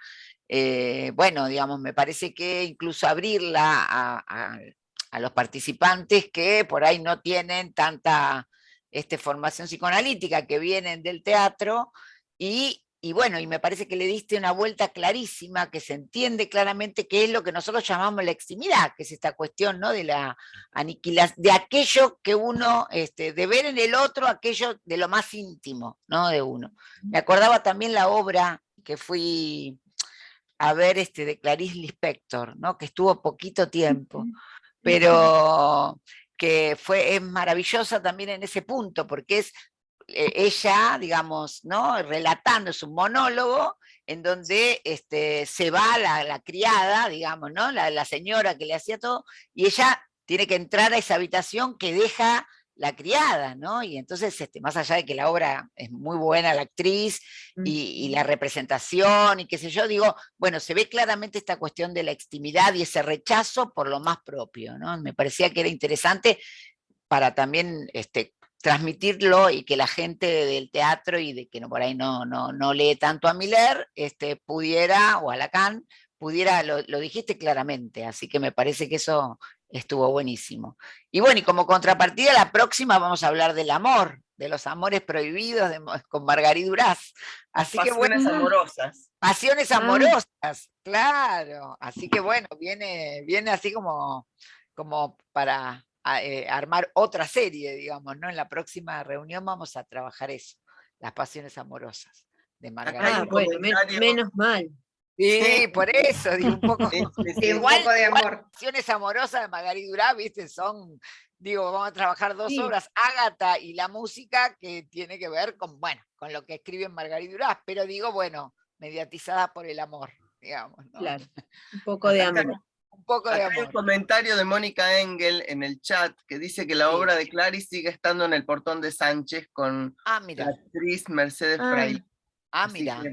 bueno, digamos, me parece que incluso abrirla a los participantes que por ahí no tienen tanta formación psicoanalítica, que vienen del teatro, y bueno, y me parece que le diste una vuelta clarísima, que se entiende claramente qué es lo que nosotros llamamos la extimidad, que es esta cuestión, ¿no? De la aniquilación, de aquello que uno, de ver en el otro aquello de lo más íntimo, ¿no? De uno. Me acordaba también la obra que fui a ver de Clarice Lispector, ¿no? Que estuvo poquito tiempo, pero que es maravillosa también en ese punto, porque es ella, digamos, ¿no? Relatando, es un monólogo en donde se va la criada, digamos, ¿no? La señora que le hacía todo, y ella tiene que entrar a esa habitación que deja la criada, ¿no? Y entonces, más allá de que la obra es muy buena, la actriz, y la representación, y qué sé yo, digo, bueno, se ve claramente esta cuestión de la extimidad y ese rechazo por lo más propio, ¿no? Me parecía que era interesante para también transmitirlo y que la gente del teatro y de que por ahí no lee tanto a Miller, pudiera, o a Lacan, pudiera, lo dijiste claramente, así que me parece que eso estuvo buenísimo. Y bueno, y como contrapartida, la próxima vamos a hablar del amor, de los amores prohibidos con Margarit Duras. Así que Pasiones bueno, amorosas. pasiones amorosas, claro. Así que bueno, viene así como para armar otra serie, digamos, ¿no? En la próxima reunión vamos a trabajar eso, las pasiones amorosas de Margarita. Bueno, menos mal. Sí, por eso, digo, un poco. Sí, un poco de amor. Pasiones amorosas de Margarita Durá, viste, digo, vamos a trabajar 2 obras, Ágata y la música, que tiene que ver con, bueno, con lo que escribe Margarita Durá, pero digo, bueno, mediatizada por el amor, digamos, ¿no? Claro, un poco de amor. Un poco de Acá hay un amor. comentario de Mónica Engel en el chat que dice que la obra de Clarice sigue estando en el Portón de Sánchez con la actriz Mercedes Frey. Mira.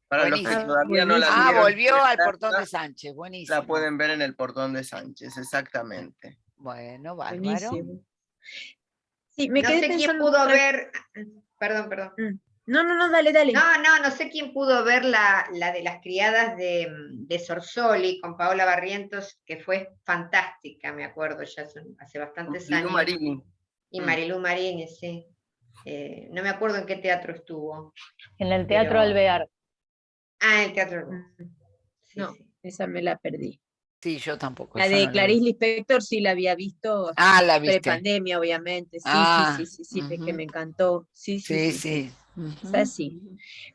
Para los que Buenísimo. todavía no la vieron, volvió al Portón de Sánchez, buenísimo. la pueden ver en el Portón de Sánchez, exactamente. Bueno, bárbaro. Buenísimo. Sí, me no quedé sé quién pensando pudo ver, perdón. No, dale. No sé quién pudo ver la de las criadas de Sorsoli con Paola Barrientos, que fue fantástica, me acuerdo, ya hace bastantes años. Marini. Y Marilú Marini, sí. No me acuerdo en qué teatro estuvo. En el Teatro Alvear. Ah, el Teatro Alvear. Sí, no, esa me la perdí. Sí, yo tampoco. La de Clarice Lispector sí la había visto. La viste. Pre-pandemia, obviamente. Sí, que me encantó. Sí. Es así.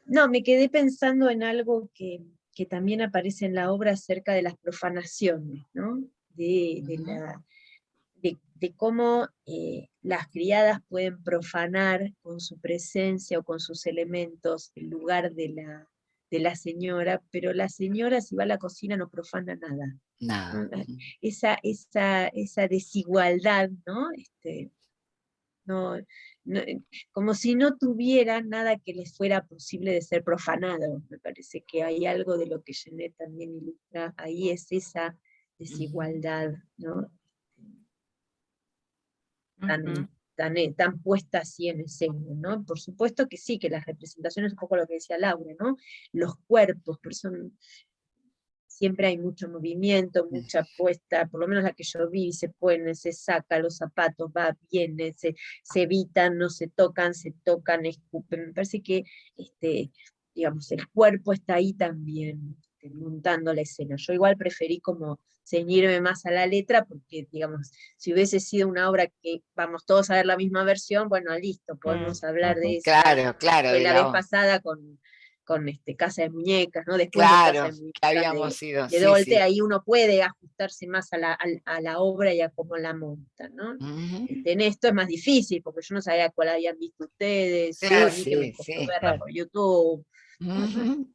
No, me quedé pensando en algo que también aparece en la obra acerca de las profanaciones, ¿no? De cómo las criadas pueden profanar con su presencia o con sus elementos el lugar de la señora, pero la señora, si va a la cocina, no profana nada. Nada. Esa desigualdad, ¿no? Como si no tuviera nada que les fuera posible de ser profanado. Me parece que hay algo de lo que Genet también ilustra, ahí es esa desigualdad, ¿no? Tan puesta así en escena, ¿no? Por supuesto que sí, que las representaciones, un poco lo que decía Laura, ¿no? Los cuerpos, siempre hay mucho movimiento, mucha puesta, por lo menos la que yo vi, se pone, se saca los zapatos, va, viene, se evitan, no se tocan, escupen. Me parece que, digamos, el cuerpo está ahí también, montando la escena. Yo igual preferí como ceñirme más a la letra, porque, digamos, si hubiese sido una obra que vamos todos a ver la misma versión, bueno, listo, podemos hablar de esa. Claro, claro. Fue de la la vez o- pasada con Casa de Muñecas, ¿no? Después de Casa Claro, de que Muñecas habíamos ido, de sí, Dolte, sí. ahí uno puede ajustarse más a la obra y a cómo la monta, ¿no? Ujú. En esto es más difícil, porque yo no sabía cuál habían visto ustedes, Sí, a mí que me sí, costó sí. verla Claro. por YouTube. Ujú.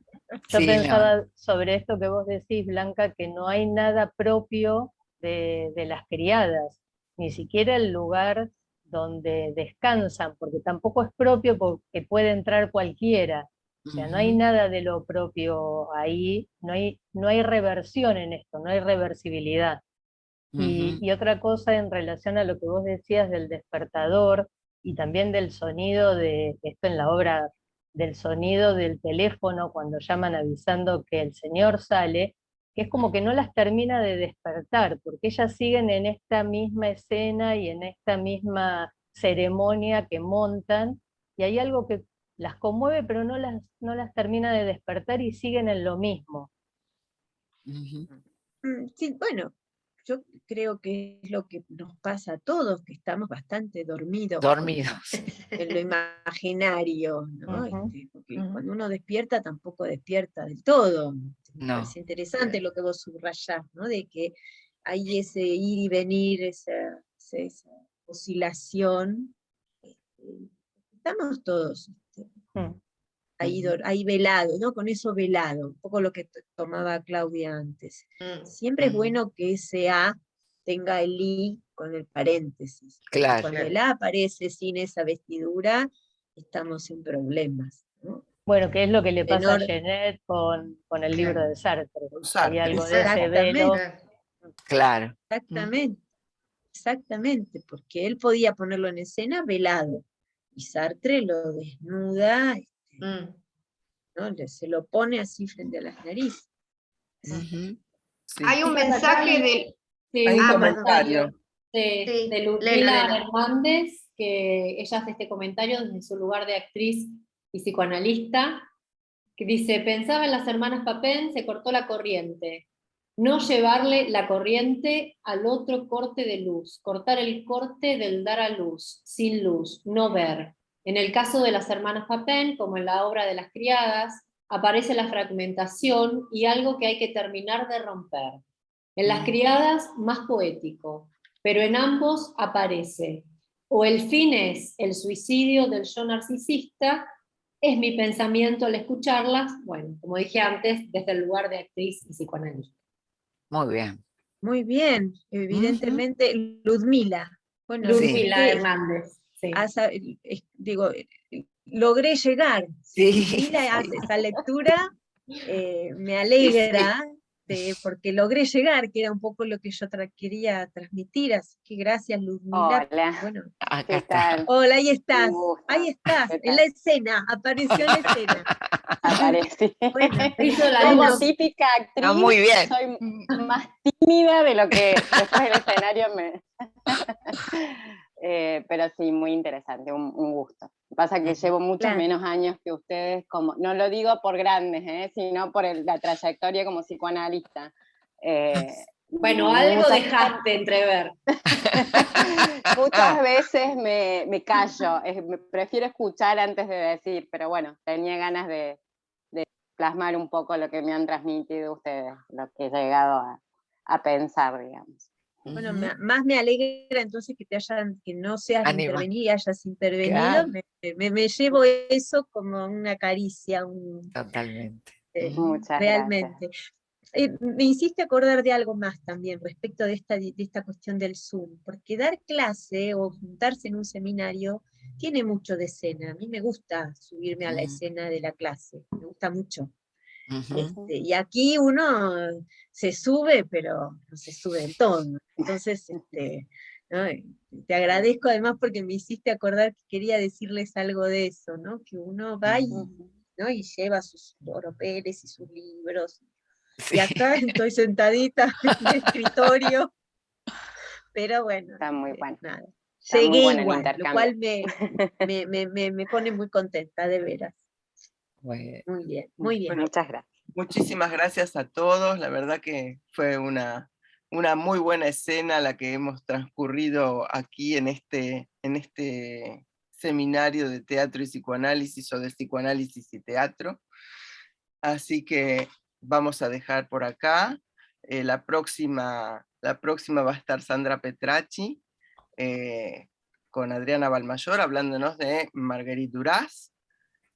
Yo Sí, no. pensaba sobre esto que vos decís, Blanca, que no hay nada propio de las criadas, ni siquiera el lugar donde descansan, porque tampoco es propio porque puede entrar cualquiera. O sea, no hay Ujú. nada de lo propio ahí, no hay reversión en esto, no hay reversibilidad. Ujú. Y otra cosa en relación a lo que vos decías del despertador y también del sonido de esto en la obra, del sonido del teléfono cuando llaman avisando que el señor sale, que es como que no las termina de despertar, porque ellas siguen en esta misma escena y en esta misma ceremonia que montan, y hay algo que las conmueve, pero no las termina de despertar y siguen en lo mismo. Ujú. Sí, bueno, yo creo que es lo que nos pasa a todos, que estamos bastante dormidos Dormidos. en lo imaginario, ¿no? Ujú, Porque ujú. cuando uno despierta tampoco despierta del todo. Me No. parece interesante lo que vos subrayás, ¿no? De que hay ese ir y venir, esa oscilación. Estamos todos Mm. ahí, Ujú. ahí velados, ¿no? Con eso velado, un poco lo que tomaba Claudia antes. Mm. Siempre es Ujú. bueno que ese A tenga el I con el paréntesis, porque Claro. cuando el A aparece sin esa vestidura, estamos en problemas, ¿no? Bueno, ¿qué es lo que le pasa a Tenor, Genet con el libro Claro. de Sartre? Con Hay Sartre. algo de ese exactamente, velo. Claro. Claro. exactamente, exactamente, porque él podía ponerlo en escena velado, y Sartre lo desnuda, Mm. ¿no? Se lo pone así frente a las narices. Ujú. Sí. Hay un Chicas, acá mensaje del... sí, Hay un un perdón. comentario comentario. de Sí, léelo, Ludmila léelo. Hernández, que ella hace este comentario desde su lugar de actriz y psicoanalista, que dice, pensaba en las hermanas Papin, se cortó la corriente. No llevarle la corriente al otro corte de luz, cortar el corte del dar a luz, sin luz, no ver. En el caso de las hermanas Papin, como en la obra de las criadas, aparece la fragmentación y algo que hay que terminar de romper. En las criadas, más poético, pero en ambos aparece. O el fin es el suicidio del yo narcisista, es mi pensamiento al escucharlas, bueno, como dije antes, desde el lugar de actriz y psicoanalista. Muy bien. Muy bien, Ujú. evidentemente Ludmila. Bueno, Sí. Ludmila viste, Hernández, sí. digo, logré llegar. Si Sí, Ludmila hace sí. esa lectura, me Sí, sí. alegra, porque logré llegar, que era un poco lo que yo quería transmitir. Así que gracias, Ludmila. Hola, Bueno, Acá ¿qué está. tal? hola, Un gusto. ahí estás, ¿Qué en tal? la escena, apareció en la escena. Aparecí. Bueno, Hizo la Como bueno, luz. típica Está actriz, muy bien. soy más tímida de lo que después del escenario me... pero sí, muy interesante, un gusto. Pasa que llevo muchos claro. menos años que ustedes, como, no lo digo por grandes, sino por la trayectoria como psicoanalista. Bueno, algo Muchas dejaste entrever. Muchas veces me callo, prefiero escuchar antes de decir, pero bueno, tenía ganas de plasmar un poco lo que me han transmitido ustedes, lo que he llegado a pensar, digamos. Bueno, Ujú. más me alegra entonces que no seas de Anima. intervenir y hayas intervenido. Claro, Me llevo eso como una caricia, totalmente. Muchas gracias. realmente. Me hiciste acordar de algo más también respecto de esta cuestión del Zoom, porque dar clase o juntarse en un seminario tiene mucho de escena. A mí me gusta subirme a la Ujú. escena de la clase, me gusta mucho. Ujú. Y aquí uno se sube, pero no se sube del todo. Entonces, ¿no? Te agradezco además porque me hiciste acordar que quería decirles algo de eso, ¿no? Que uno va Ujú. ¿no? y lleva sus oropeles y sus libros. Sí. Y acá estoy sentadita en el escritorio. Pero bueno, Está muy bueno. nada. Está muy Llegué bueno el igual, lo intercambio. cual me pone muy contenta, de veras. Bueno. Muy bien, muy bien. Bueno, Muchas gracias. muchísimas gracias a todos. La verdad que fue una muy buena escena la que hemos transcurrido aquí en este seminario de teatro y psicoanálisis, o de psicoanálisis y teatro. Así que vamos a dejar por acá. La próxima va a estar Sandra Petracci, con Adriana Balmayor, hablándonos de Marguerite Duras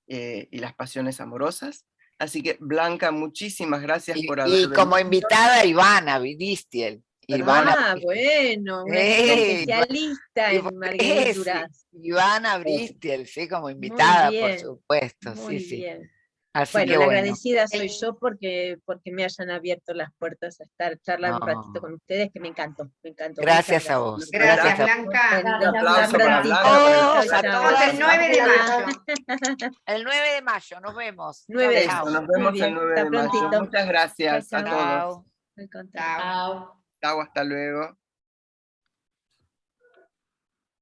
y las pasiones amorosas. Así que, Blanca, muchísimas gracias por haber Y como venido. invitada Ivana Bristiel. Ivana Bueno, una especialista en Marguerite Duras. Ivana Bristiel, sí, como Muy invitada, por bien, supuesto. muy Sí, sí. bien. Así Bueno, que la bueno. agradecida soy yo porque me hayan abierto las puertas a charlar un ratito con ustedes, que me encantó, me encantó. Gracias Muchas a vos. Gracias, a Blanca. Un aplauso para prontito. Blanca por el todos, a Chau, todas. El 9 de mayo. El 9 de mayo, nos vemos. 9 de Eso, Chau, mayo. nos Muy vemos bien, el 9 hasta de mayo. prontito. Muchas gracias Chau, a chau. todos. chau. Muy contenta. Chao. Chao. Chau, hasta luego.